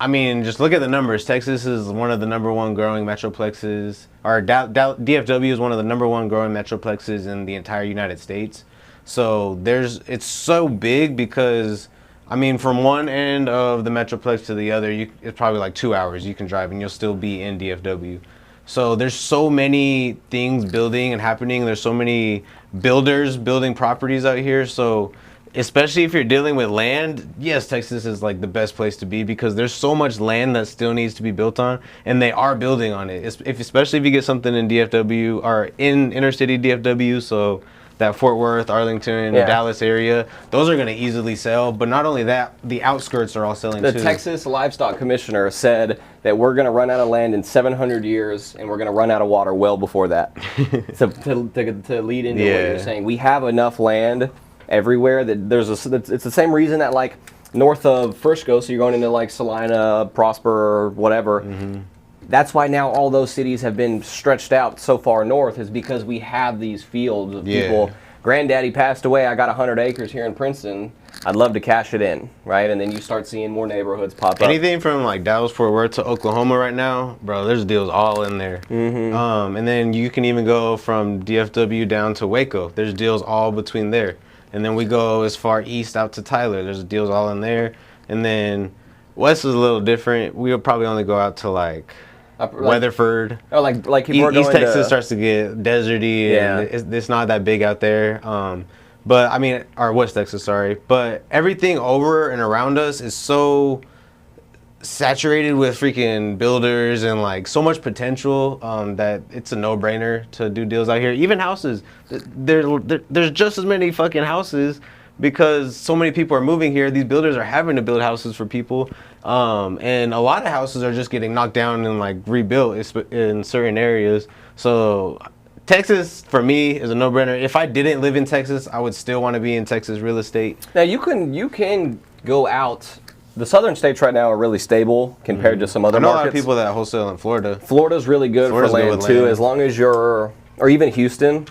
I mean, just look at the numbers. Texas is one of the #1 growing metroplexes, or DFW is one of the #1 growing metroplexes in the entire United States. So it's so big because, I mean, from one end of the metroplex to the other, it's probably like 2 hours you can drive and you'll still be in DFW. So there's so many things building and happening. There's so many builders building properties out here. So especially if you're dealing with land, yes, Texas is like the best place to be because there's so much land that still needs to be built on, and they are building on it. Especially if you get something in DFW or in inner city DFW, so that Fort Worth, Arlington, Dallas area, those are going to easily sell. But not only that, the outskirts are all selling too. The Texas Livestock Commissioner said that we're going to run out of land in 700 years, and we're going to run out of water well before that. So to lead into what you're saying, we have enough land everywhere that it's the same reason that like north of Frisco, so you're going into like Salina, Prosper, or whatever. That's why now all those cities have been stretched out so far north, is because we have these fields of people. Granddaddy passed away, I got 100 acres here in Princeton, I'd love to cash it in, right? And then you start seeing more neighborhoods pop up. Anything from like Dallas, Fort Worth to Oklahoma right now, bro, there's deals all in there. And then you can even go from DFW down to Waco. There's deals all between there. And then we go as far east out to Tyler. There's deals all in there. And then west is a little different. We'll probably only go out to like Weatherford. Oh, like people are going East Texas starts to get deserty, and it's not that big out there. But I mean, or West Texas, sorry. But everything over and around us is so saturated with freaking builders and like so much potential that it's a no-brainer to do deals out here. Even houses, there's just as many fucking houses because so many people are moving here. These builders are having to build houses for people, and a lot of houses are just getting knocked down and like rebuilt in certain areas. So Texas for me is a no-brainer. If I didn't live in Texas, I would still want to be in Texas real estate. Now you can go out. The southern states right now are really stable compared to some other markets. I know a lot of people that wholesale in Florida. Florida's really good for land too, as long as you're, or even Houston.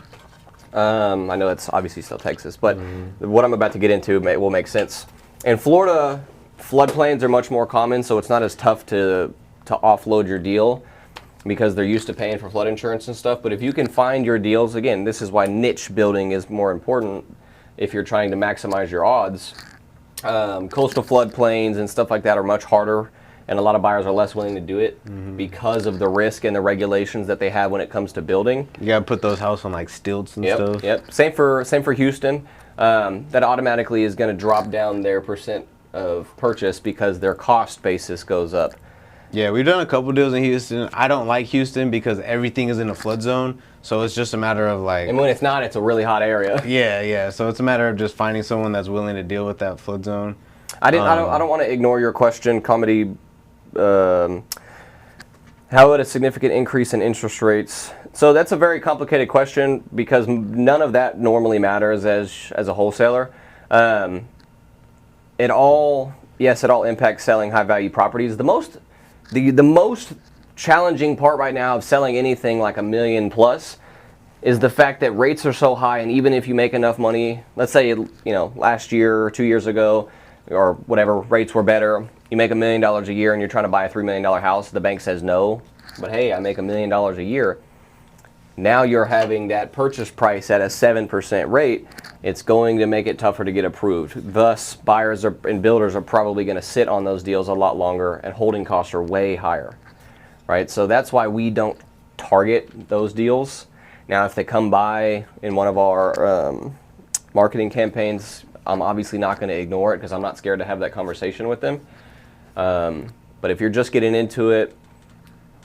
I know it's obviously still Texas, but what I'm about to get into will make sense. In Florida, floodplains are much more common, so it's not as tough to offload your deal because they're used to paying for flood insurance and stuff. But if you can find your deals, again, this is why niche building is more important if you're trying to maximize your odds. Coastal floodplains and stuff like that are much harder, and a lot of buyers are less willing to do it because of the risk and the regulations that they have when it comes to building. You gotta put those houses on like stilts and stuff. Yep. Same for Houston. That automatically is going to drop down their percent of purchase because their cost basis goes up. Yeah, we've done a couple deals in Houston. I don't like Houston because everything is in a flood zone. So it's just a matter of like... And when it's not, it's a really hot area. Yeah. So it's a matter of just finding someone that's willing to deal with that flood zone. I don't want to ignore your question, Comedy. How would a significant increase in interest rates? So that's a very complicated question because none of that normally matters as a wholesaler. It all impacts selling high value properties. The most challenging part right now of selling anything like $1 million plus is the fact that rates are so high, and even if you make enough money, let's say last year or 2 years ago or whatever, rates were better, you make $1 million a year and you're trying to buy a $3 million house, the bank says no, but hey, I make $1 million a year. Now you're having that purchase price at a 7% rate. It's going to make it tougher to get approved. Thus, buyers and builders are probably going to sit on those deals a lot longer, and holding costs are way higher, right? So that's why we don't target those deals. Now, if they come by in one of our marketing campaigns, I'm obviously not going to ignore it because I'm not scared to have that conversation with them. But if you're just getting into it,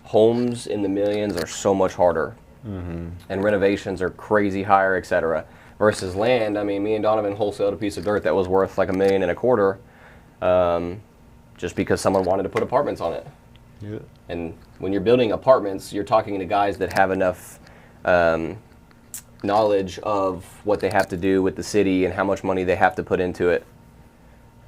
homes in the millions are so much harder. And renovations are crazy higher, etc. Versus land, I mean, me and Donovan wholesaled a piece of dirt that was worth like $1.25 million, just because someone wanted to put apartments on it. Yeah. And when you're building apartments, you're talking to guys that have enough knowledge of what they have to do with the city and how much money they have to put into it.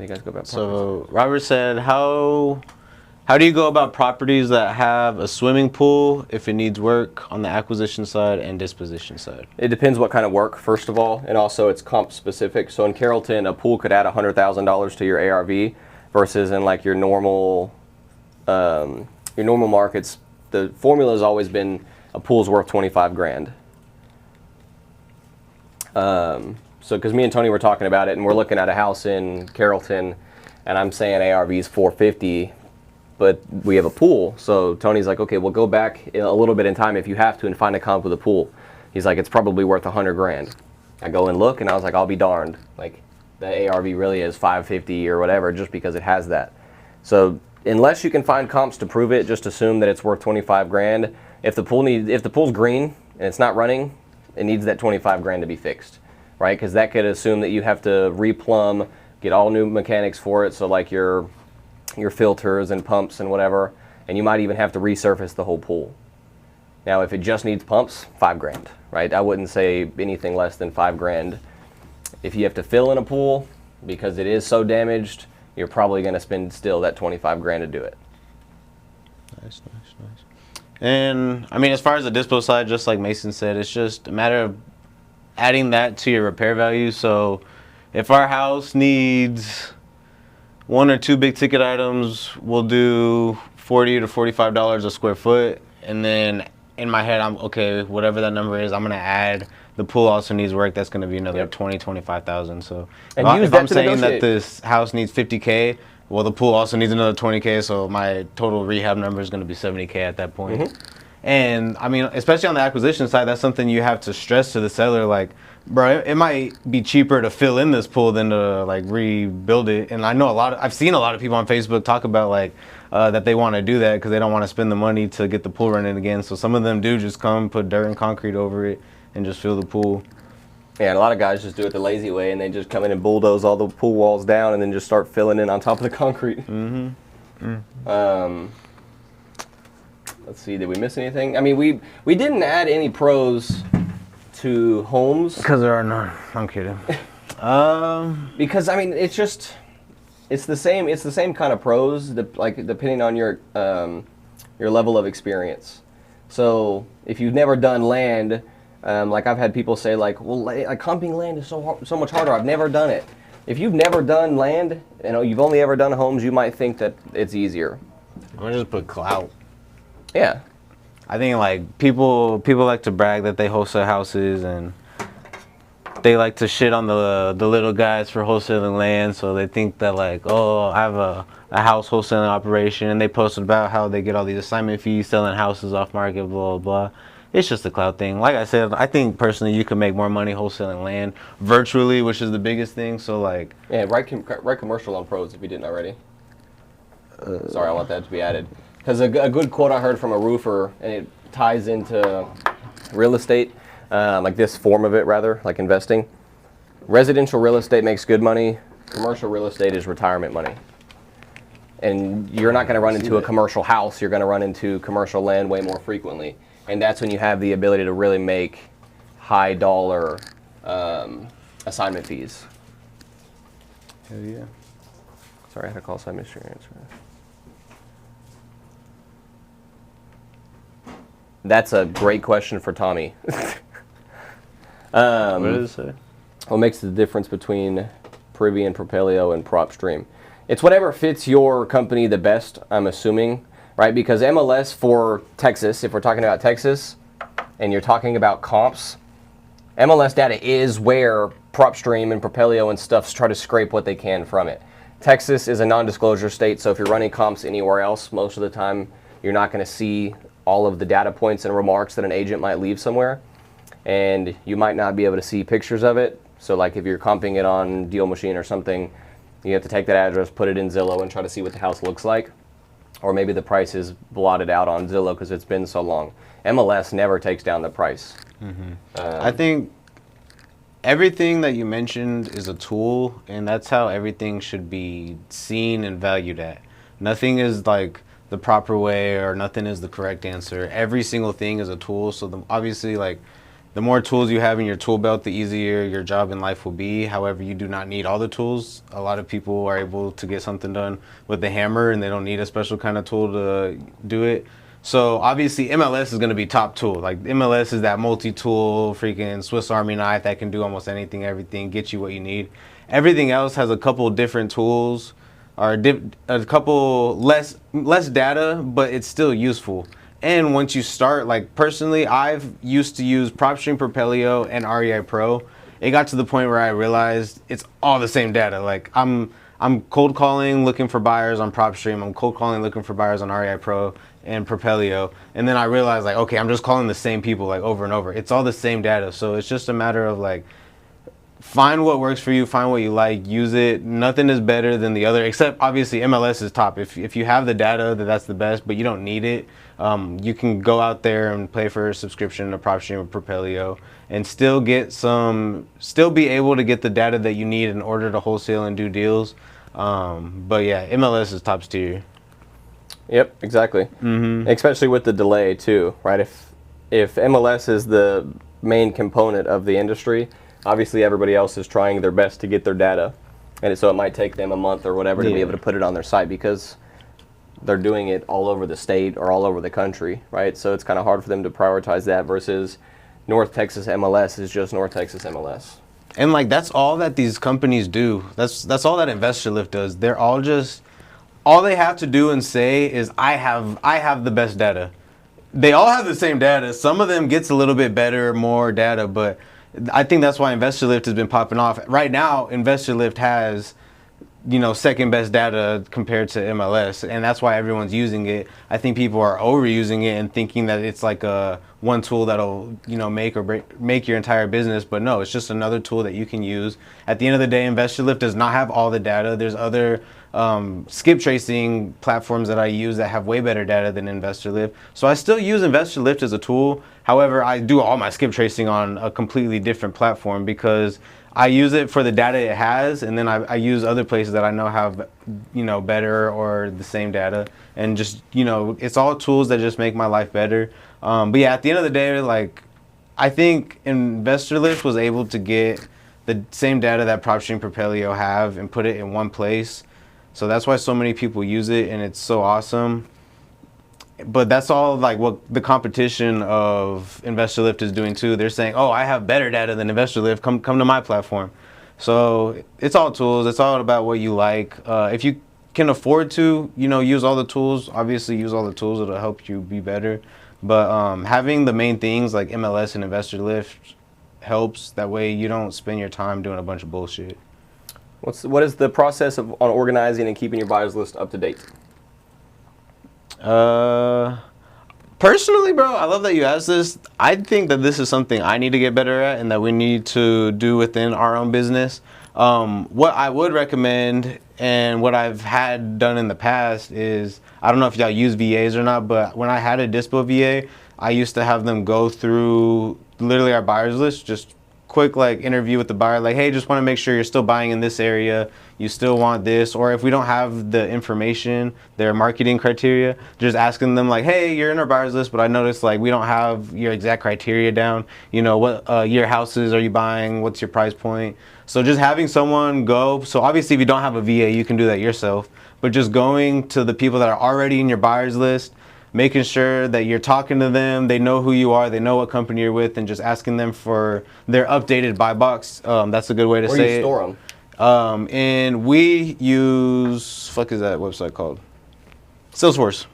You guys go about So Robert said, how do you go about properties that have a swimming pool if it needs work on the acquisition side and disposition side? It depends what kind of work, first of all, and also it's comp specific. So in Carrollton, a pool could add $100,000 to your ARV versus in like your normal markets, the formula has always been a pool's worth 25 grand. So because me and Tony were talking about it, and we're looking at a house in Carrollton, and I'm saying ARV is 450, but we have a pool. So Tony's like, okay, we'll go back a little bit in time if you have to and find a comp with a pool. He's like, it's probably worth 100 grand. I go and look, and I was like, I'll be darned. Like, the ARV really is 550 or whatever, just because it has that. So unless you can find comps to prove it, just assume that it's worth 25 grand. If the pool's green and it's not running, it needs that 25 grand to be fixed, right? Because that could assume that you have to replumb, get all new mechanics for it, so like your filters and pumps and whatever, and you might even have to resurface the whole pool. Now, if it just needs pumps, 5 grand, right? I wouldn't say anything less than 5 grand. If you have to fill in a pool because it is so damaged, you're probably going to spend still that 25 grand to do it. Nice. And I mean, as far as the dispo side, just like Mason said, it's just a matter of adding that to your repair value. So if our house needs 1 or 2 big ticket items, we'll do $40 to $45 a square foot. And then in my head, I'm okay, whatever that number is, I'm going to add the pool also needs work. That's going to be another 20, 25,000. So if I'm saying that this house needs 50K, well, the pool also needs another 20K. So my total rehab number is going to be 70K at that point. And I mean, especially on the acquisition side, that's something you have to stress to the seller. Like, bro, it might be cheaper to fill in this pool than to like rebuild it. And I know I've seen a lot of people on Facebook talk about like that they want to do that because they don't want to spend the money to get the pool running again. So some of them do just come, put dirt and concrete over it, and just fill the pool. Yeah, and a lot of guys just do it the lazy way, and they just come in and bulldoze all the pool walls down, and then just start filling in on top of the concrete. Let's see, did we miss anything? I mean, we didn't add any pros to homes. Because there are none. I'm kidding. Because I mean, it's the same kind of pros, like depending on your level of experience. So if you've never done land, like I've had people say like, well, like comping land is so much harder. I've never done it. If you've never done land, you've only ever done homes, you might think that it's easier. I'm gonna just put clout. Yeah. I think like people like to brag that they wholesale houses, and they like to shit on the little guys for wholesaling land. So they think that like, oh, I have a house wholesaling operation, and they post about how they get all these assignment fees selling houses off market, blah blah blah. It's just a clout thing. Like I said, I think personally you can make more money wholesaling land virtually, which is the biggest thing. So like, yeah, write commercial on pros if you didn't already. Sorry, I want that to be added. Because a good quote I heard from a roofer, and it ties into real estate, like this form of it rather, like investing. Residential real estate makes good money. Commercial real estate is retirement money. And you're not going to run into a commercial house. You're going to run into commercial land way more frequently. And that's when you have the ability to really make high dollar assignment fees. hell yeah. Sorry, I had to call some mystery answer. That's a great question for Tommy. What does it say? What makes the difference between Privy and Propelio and PropStream? It's whatever fits your company the best, I'm assuming, right? Because MLS for Texas, if we're talking about Texas and you're talking about comps, MLS data is where PropStream and Propelio and stuff try to scrape what they can from it. Texas is a non-disclosure state, so if you're running comps anywhere else, most of the time you're not going to see all of the data points and remarks that an agent might leave somewhere, and you might not be able to see pictures of it. So like if you're comping it on DealMachine or something, you have to take that address, put it in Zillow, and try to see what the house looks like. Or maybe the price is blotted out on Zillow because it's been so long. MLS never takes down the price. I think everything that you mentioned is a tool, and that's how everything should be seen and valued at. Nothing is like the proper way, or nothing is the correct answer. Every single thing is a tool. So obviously, like, the more tools you have in your tool belt, the easier your job in life will be. However, you do not need all the tools. A lot of people are able to get something done with the hammer, and they don't need a special kind of tool to do it. So obviously MLS is going to be top tool. Like MLS is that multi-tool freaking Swiss Army knife that can do almost anything, everything, get you what you need. Everything else has a couple different tools, or a couple less data, but it's still useful. And once you start, like personally, I've used to use PropStream, Propelio, and REI Pro. It got to the point where I realized it's all the same data. Like I'm cold calling, looking for buyers on PropStream. I'm cold calling, looking for buyers on REI Pro and Propelio. And then I realized, like, okay, I'm just calling the same people like over and over. It's all the same data. So it's just a matter of like, find what works for you, find what you like, use it. Nothing is better than the other, except obviously MLS is top. If you have the data, that's the best, but you don't need it. You can go out there and pay for a subscription to PropStream or Propelio and still be able to get the data that you need in order to wholesale and do deals. But yeah, MLS is top tier. Yep, exactly. Especially with the delay too, right? If MLS is the main component of the industry, obviously everybody else is trying their best to get their data, and so it might take them a month or whatever to be able to put it on their site because they're doing it all over the state or all over the country, right? So it's kind of hard for them to prioritize that versus North Texas MLS is just North Texas MLS. And like that's all that these companies do. That's all that Investor Lift does. They're all they have to do and say is I have the best data. They all have the same data. Some of them gets a little bit better, more data, but I think that's why Investor Lift has been popping off. Right now, Investor Lift has second best data compared to MLS, and that's why everyone's using it. I think people are overusing it and thinking that it's like a one tool that'll make or make your entire business, but no, it's just another tool that you can use. At the end of the day, InvestorLift does not have all the data. There's other skip tracing platforms that I use that have way better data than InvestorLift. So I still use InvestorLift as a tool. However, I do all my skip tracing on a completely different platform because I use it for the data it has, and then I use other places that I know have, better or the same data, and just, it's all tools that just make my life better. But yeah, at the end of the day, like, I think InvestorLift was able to get the same data that PropStream Propelio have and put it in one place. So that's why so many people use it, and it's so awesome. But that's all like what the competition of InvestorLift is doing too. They're saying, "Oh, I have better data than InvestorLift. Come to my platform." So it's all tools. It's all about what you like. If you can afford to, use all the tools, obviously use all the tools. It'll help you be better. But having the main things like MLS and InvestorLift helps. That way you don't spend your time doing a bunch of bullshit. What is the process on organizing and keeping your buyers list up to date? Personally, bro, I love that you asked this. I think that this is something I need to get better at and that we need to do within our own business. What I would recommend and what I've had done in the past is, I don't know if y'all use VAs or not, but when I had a dispo VA, I used to have them go through literally our buyers list, just quick like interview with the buyer, like, hey, just want to make sure you're still buying in this area, you still want this, or if we don't have the information, their marketing criteria, just asking them like, hey, you're in our buyers list, but I noticed like we don't have your exact criteria down, what year houses are you buying, what's your price point. So just having someone go, so obviously if you don't have a VA, you can do that yourself, but just going to the people that are already in your buyers list, making sure that you're talking to them, they know who you are, they know what company you're with, and just asking them for their updated buy box. That's a good way to say it. Where do you store them? And we use, fuck is that website called? Salesforce.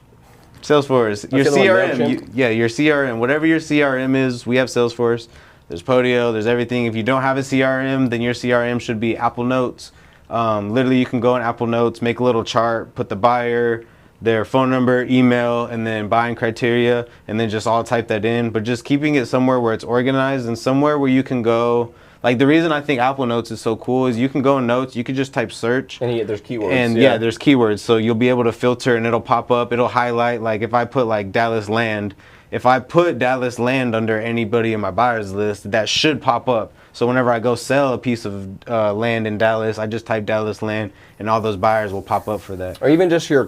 Your CRM, your CRM, whatever your CRM is, we have Salesforce. There's Podio, there's everything. If you don't have a CRM, then your CRM should be Apple Notes. Literally, you can go in Apple Notes, make a little chart, put the buyer, their phone number, email, and then buying criteria, and then just all type that in. But just keeping it somewhere where it's organized and somewhere where you can go. Like, the reason I think Apple Notes is so cool is you can go in Notes, you can just type search. And there's keywords. And yeah, there's keywords. So you'll be able to filter and it'll pop up, it'll highlight. Like if I put like Dallas land, if I put Dallas land under anybody in my buyers list, that should pop up. So whenever I go sell a piece of land in Dallas, I just type Dallas land and all those buyers will pop up for that. Or even just your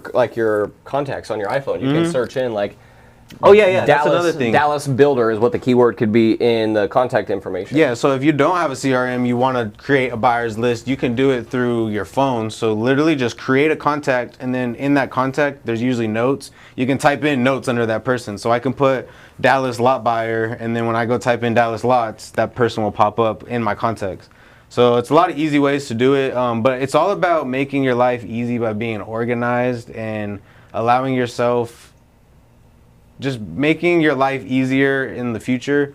contacts on your iPhone. You can search in like, oh yeah, Dallas, that's another thing. Dallas builder is what the keyword could be in the contact information. Yeah, so if you don't have a CRM, you want to create a buyer's list, you can do it through your phone. So literally just create a contact, and then in that contact, there's usually notes. You can type in notes under that person. So I can put Dallas lot buyer, and then when I go type in Dallas lots, that person will pop up in my contacts. So it's a lot of easy ways to do it, but it's all about making your life easy by being organized and allowing yourself, just making your life easier in the future.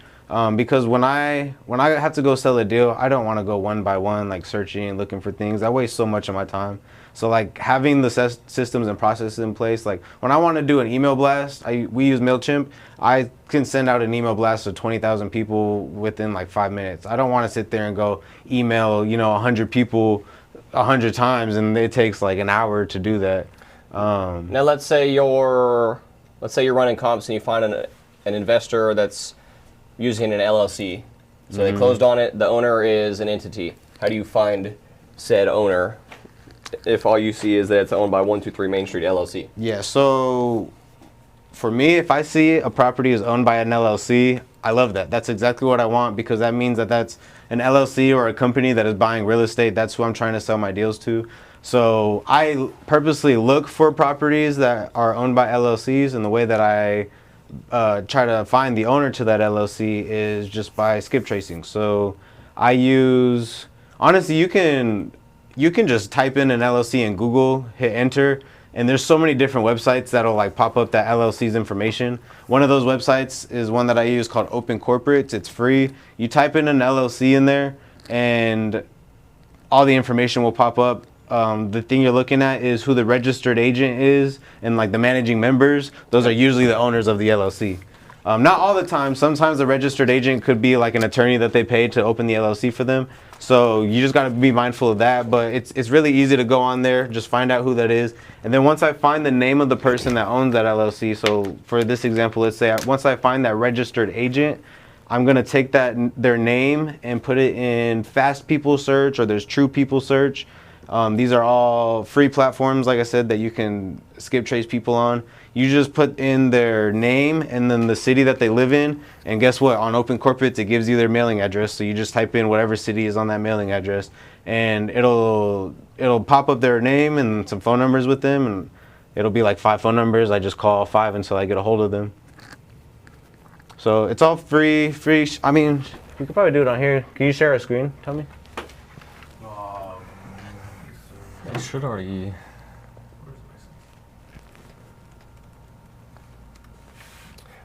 Because when I have to go sell a deal, I don't want to go one by one, like searching and looking for things. That wastes so much of my time. So like having the systems and processes in place, like when I want to do an email blast, we use MailChimp. I can send out an email blast to 20,000 people within like 5 minutes. I don't want to sit there and go email, 100 people 100 times, and it takes like an hour to do that. Now let's say you're running comps and you find an investor that's using an LLC. So they closed on it. The owner is an entity. How do you find said owner if all you see is that it's owned by 123 Main Street LLC? Yeah, so for me, if I see a property is owned by an LLC, I love that. That's exactly what I want, because that means that that's an LLC or a company that is buying real estate. That's who I'm trying to sell my deals to. So I purposely look for properties that are owned by LLCs, and the way that I try to find the owner to that LLC is just by skip tracing. So I use, honestly, you can just type in an LLC in Google, hit enter, and there's so many different websites that'll like pop up that LLC's information. One of those websites is one that I use called Open Corporates. It's free. You type in an LLC in there and all the information will pop up. the thing you're looking at is who the registered agent is, and like the managing members. Those are usually the owners of the LLC. Not all the time. Sometimes the registered agent could be like an attorney that they pay to open the LLC for them. So you just got to be mindful of that. But it's really easy to go on there, just find out who that is. And then once I find the name of the person that owns that LLC, so for this example, let's say once I find that registered agent, I'm going to take their name and put it in Fast People Search, or there's True People Search. These are all free platforms, like I said, that you can skip trace people on. You just put in their name and then the city that they live in, and guess what? On Open Corporates, it gives you their mailing address. So you just type in whatever city is on that mailing address, and it'll pop up their name and some phone numbers with them, and it'll be like 5 phone numbers. I just call 5 until I get a hold of them. So it's all free. I mean, we could probably do it on here. Can you share a screen? Tell me. I should already.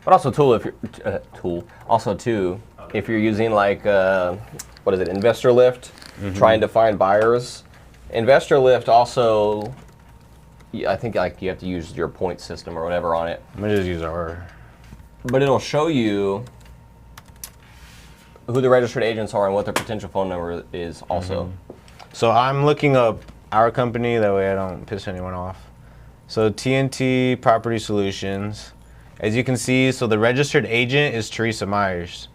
But also, if you're if you're using like what is it, Investor Lift, trying to find buyers. Investor Lift also, I think like you have to use your point system or whatever on it. I'm gonna just use our. But it'll show you who the registered agents are and what their potential phone number is also. So I'm looking up our company, that way I don't piss anyone off. So TNT Property Solutions. As you can see, so the registered agent is Teresa Myers.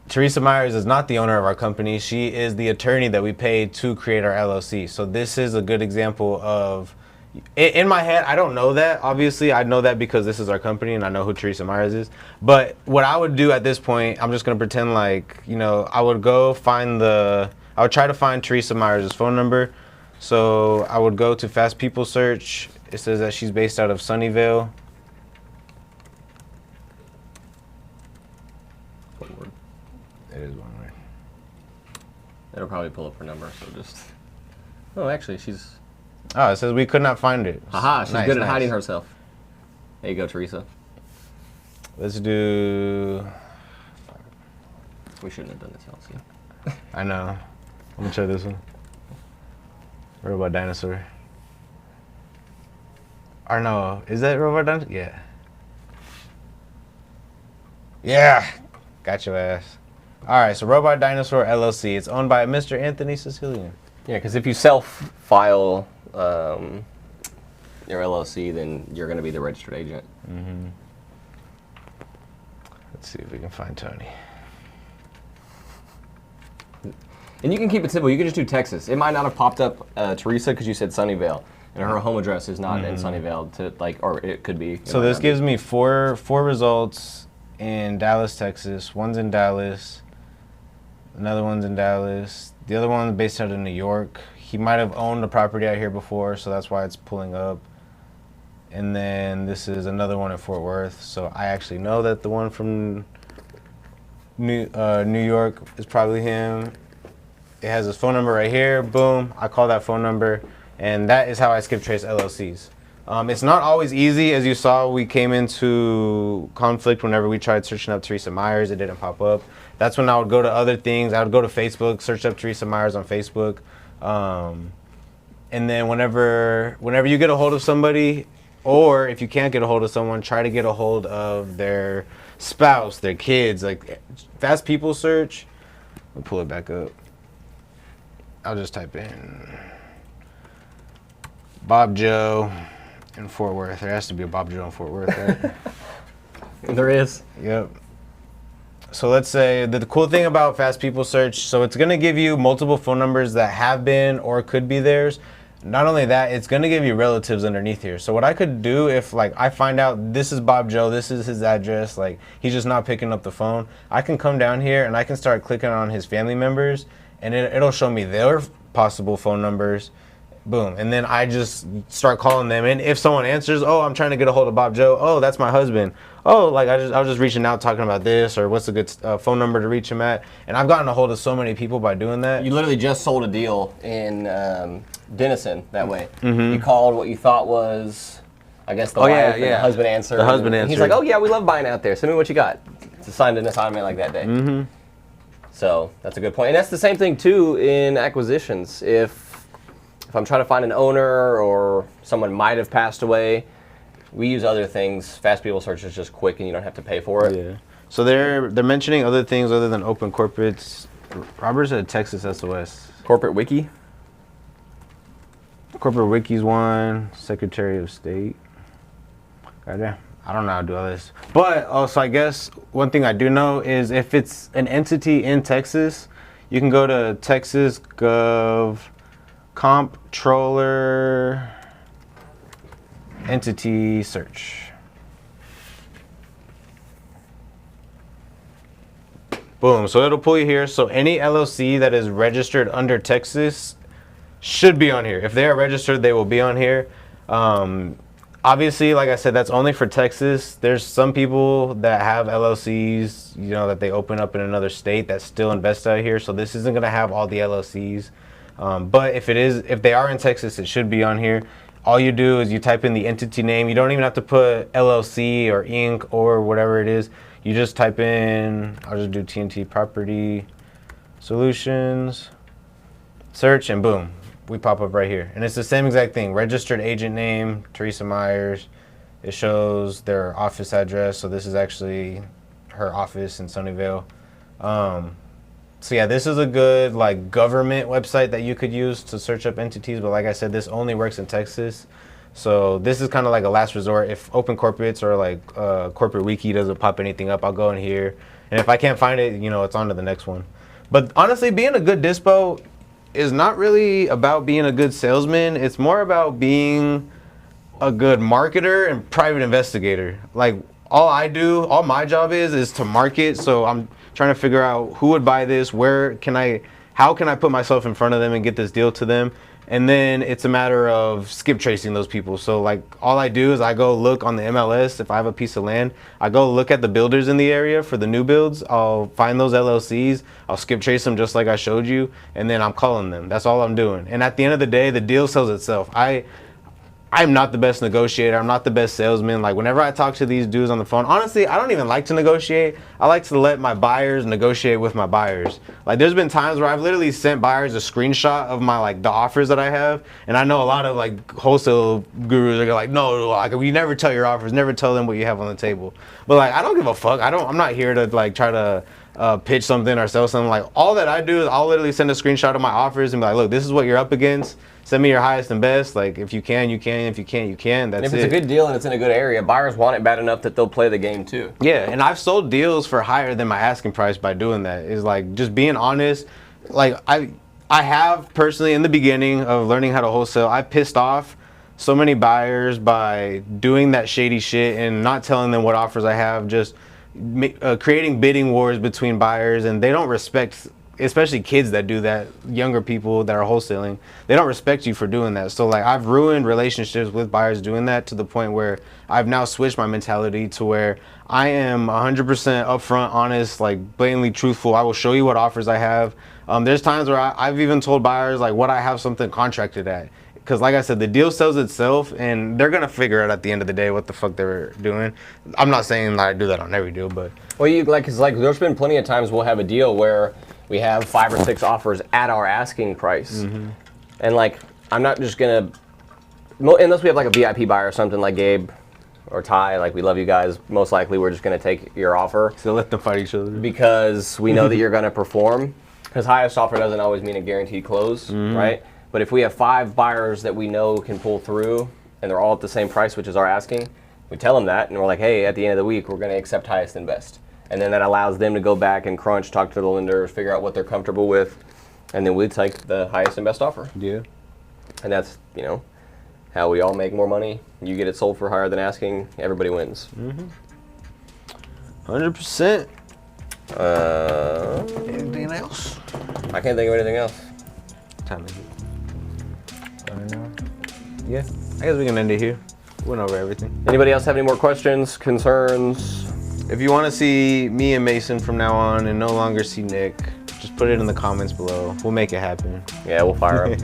Teresa Myers is not the owner of our company. She is the attorney that we paid to create our LLC. So this is a good example of, in my head, I don't know that. Obviously, I know that because this is our company and I know who Teresa Myers is. But what I would do at this point, I'm just going to pretend like, I would go find I would try to find Teresa Myers' phone number. So I would go to Fast People Search. It says that she's based out of Sunnyvale. It is one way. It'll probably pull up her number, so just. Oh, actually, she's. Oh, it says we could not find it. Haha, she's good at hiding herself. There you go, Teresa. Let's do. We shouldn't have done this, LC. I know. I'm gonna try this one. Robot Dinosaur. Or no, is that Robot Dinosaur? Yeah. Yeah! Got your ass. Alright, so Robot Dinosaur LLC. It's owned by Mr. Anthony Sicilian. Yeah, because if you self-file your LLC, then you're going to be the registered agent. Let's see if we can find Tony. And you can keep it simple. You can just do Texas. It might not have popped up Teresa because you said Sunnyvale, and her home address is not in Sunnyvale. Or it could be. So this gives me four results in Dallas, Texas. One's in Dallas. Another one's in Dallas. The other one's based out of New York. He might have owned a property out here before, so that's why it's pulling up. And then this is another one in Fort Worth. So I actually know that the one from New York is probably him. It has his phone number right here. Boom. I call that phone number. And that is how I skip trace LLCs. It's not always easy. As you saw, we came into conflict whenever we tried searching up Teresa Myers. It didn't pop up. That's when I would go to other things. I would go to Facebook, search up Teresa Myers on Facebook. And then whenever you get a hold of somebody, or if you can't get a hold of someone, try to get a hold of their spouse, their kids. Like Fast People Search. I'll pull it back up. I'll just type in Bob Joe in Fort Worth. There has to be a Bob Joe in Fort Worth, right? There is. Yep. So let's say the cool thing about Fast People Search, so it's going to give you multiple phone numbers that have been or could be theirs. Not only that, it's going to give you relatives underneath here. So what I could do if like I find out this is Bob Joe, this is his address, like he's just not picking up the phone, I can come down here and I can start clicking on his family members, and it'll show me their possible phone numbers. Boom. And then I just start calling them. And if someone answers, oh, I'm trying to get a hold of Bob Joe. Oh, that's my husband. Oh, like I was just reaching out talking about this, or what's a good phone number to reach him at. And I've gotten a hold of so many people by doing that. You literally just sold a deal in Denison that way. You called what you thought was, I guess, the wife, and the husband answered. The husband answered. He's like, oh, yeah, we love buying out there. Send me what you got. It's assigned an assignment like that day. So that's a good point. And that's the same thing, too, in acquisitions. If if I'm trying to find an owner or someone might have passed away, we use other things. Fast People Search is just quick and you don't have to pay for it. Yeah. So they're mentioning other things other than open corporates. Robert said Texas SOS. Corporate Wiki. Corporate Wiki's one. Secretary of State. Goddamn. I don't know how to do all this. But also, I guess one thing I do know is if it's an entity in Texas, you can go to Texas Gov Comptroller Entity Search. Boom. So it'll pull you here. So any LLC that is registered under Texas should be on here. If they are registered, they will be on here. Obviously, like I said, that's only for Texas. There's some people that have LLCs, you know, that they open up in another state that still invest out here. So this isn't going to have all the LLCs. But if they are in Texas, it should be on here. All you do is you type in the entity name. You don't even have to put LLC or Inc. or whatever it is. You just type in, I'll just do TNT Property Solutions, search, and boom, we pop up right here. And it's the same exact thing. Registered agent name, Teresa Myers. It shows their office address. So this is actually her office in Sunnyvale. So yeah, this is a good like government website that you could use to search up entities. But like I said, this only works in Texas. So this is kind of like a last resort. If open corporates or like corporate wiki doesn't pop anything up, I'll go in here. And if I can't find it, you know, it's on to the next one. But honestly, being a good dispo is not really about being a good salesman. It's more about being a good marketer and private investigator. Like all my job is to market. So I'm trying to figure out who would buy this, how can I put myself in front of them and get this deal to them. And then it's a matter of skip tracing those people. So like all I do is I go look on the MLS. If I have a piece of land, I go look at the builders in the area for the new builds. I'll find those LLCs. I'll skip trace them just like I showed you. And then I'm calling them. That's all I'm doing. And at the end of the day, the deal sells itself. I'm not the best negotiator. I'm not the best salesman. Like whenever I talk to these dudes on the phone, honestly, I don't even like to negotiate. I like to let my buyers negotiate with my buyers. Like there's been times where I've literally sent buyers a screenshot of my the offers that I have. And I know a lot of like wholesale gurus are like, no, like we never tell your offers, never tell them what you have on the table. But like, I don't give a fuck. I'm not here to like try to pitch something or sell something. Like all that I do is I'll literally send a screenshot of my offers and be like, look, this is what you're up against. Send me your highest and best. Like if you can, you can. If you can't, you can. That's it. And if it's a good deal and it's in a good area, buyers want it bad enough that they'll play the game too. Yeah, and I've sold deals for higher than my asking price by doing that. Is like just being honest. Like I have personally in the beginning of learning how to wholesale, I pissed off so many buyers by doing that shady shit and not telling them what offers I have, just creating bidding wars between buyers, and they don't respect, especially kids that do that, younger people that are wholesaling, they don't respect you for doing that. So like I've ruined relationships with buyers doing that to the point where I've now switched my mentality to where I am 100% upfront, honest, like blatantly truthful. I will show you what offers I have. There's times where I've even told buyers like what I have something contracted at. Because like I said, the deal sells itself and they're going to figure out at the end of the day what the fuck they're doing. I'm not saying that I do that on every deal, but. Well, cause there's been plenty of times we'll have a deal where we have 5 or 6 offers at our asking price. Mm-hmm. And like, I'm not just gonna, unless we have like a VIP buyer or something like Gabe or Ty, like we love you guys, most likely we're just gonna take your offer. So let them fight each other. Because we know that you're gonna perform. Because highest offer doesn't always mean a guaranteed close, right? But if we have 5 buyers that we know can pull through and they're all at the same price, which is our asking, we tell them that and we're like, hey, at the end of the week, we're gonna accept highest and best. And then that allows them to go back and crunch, talk to the lenders, figure out what they're comfortable with, and then we take the highest and best offer. Yeah. And that's, how we all make more money. You get it sold for higher than asking, everybody wins. 100%. Anything else? I can't think of anything else. What time is it? I don't know. Yeah, I guess we can end it here. Went over everything. Anybody else have any more questions, concerns? If you want to see me and Mason from now on and no longer see Nick, just put it in the comments below. We'll make it happen. Yeah, we'll fire up.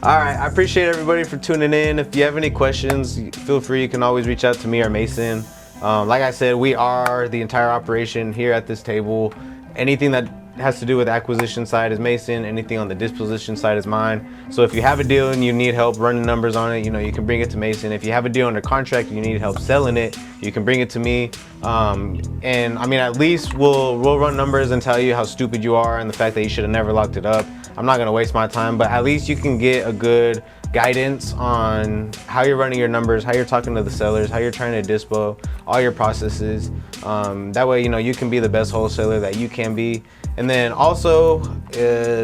All right, I appreciate everybody for tuning in. If you have any questions, feel free. You can always reach out to me or Mason. Like I said, we are the entire operation here at this table. Anything that has to do with acquisition side is Mason. Anything on the disposition side is mine. So if you have a deal and you need help running numbers on it, you can bring it to Mason. If you have a deal under contract and you need help selling it, you can bring it to me. And I mean, at least we'll run numbers and tell you how stupid you are and the fact that you should have never locked it up. I'm not gonna waste my time, but at least you can get a good guidance on how you're running your numbers, how you're talking to the sellers, how you're trying to dispo, all your processes. That way, you can be the best wholesaler that you can be. And then also,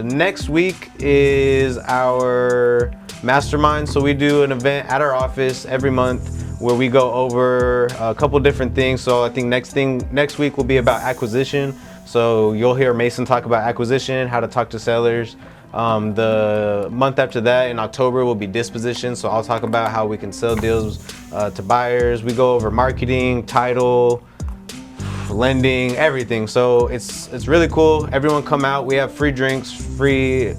next week is our mastermind. So we do an event at our office every month where we go over a couple different things. So I think next week will be about acquisition. So you'll hear Mason talk about acquisition, how to talk to sellers. The month after that in October will be disposition. So I'll talk about how we can sell deals to buyers. We go over marketing, title, lending, everything. So it's really cool. Everyone come out. We have free drinks, free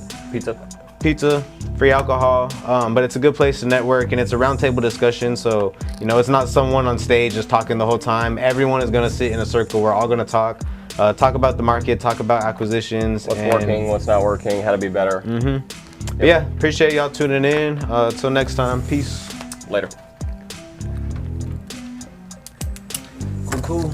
pizza, free alcohol, but it's a good place to network, and it's a roundtable discussion. So it's not someone on stage just talking the whole time. Everyone is going to sit in a circle. We're all going to talk about the market, talk about acquisitions, what's working, what's not working, how to be better. But yeah, appreciate y'all tuning in. Till next time, peace. Later. Cool.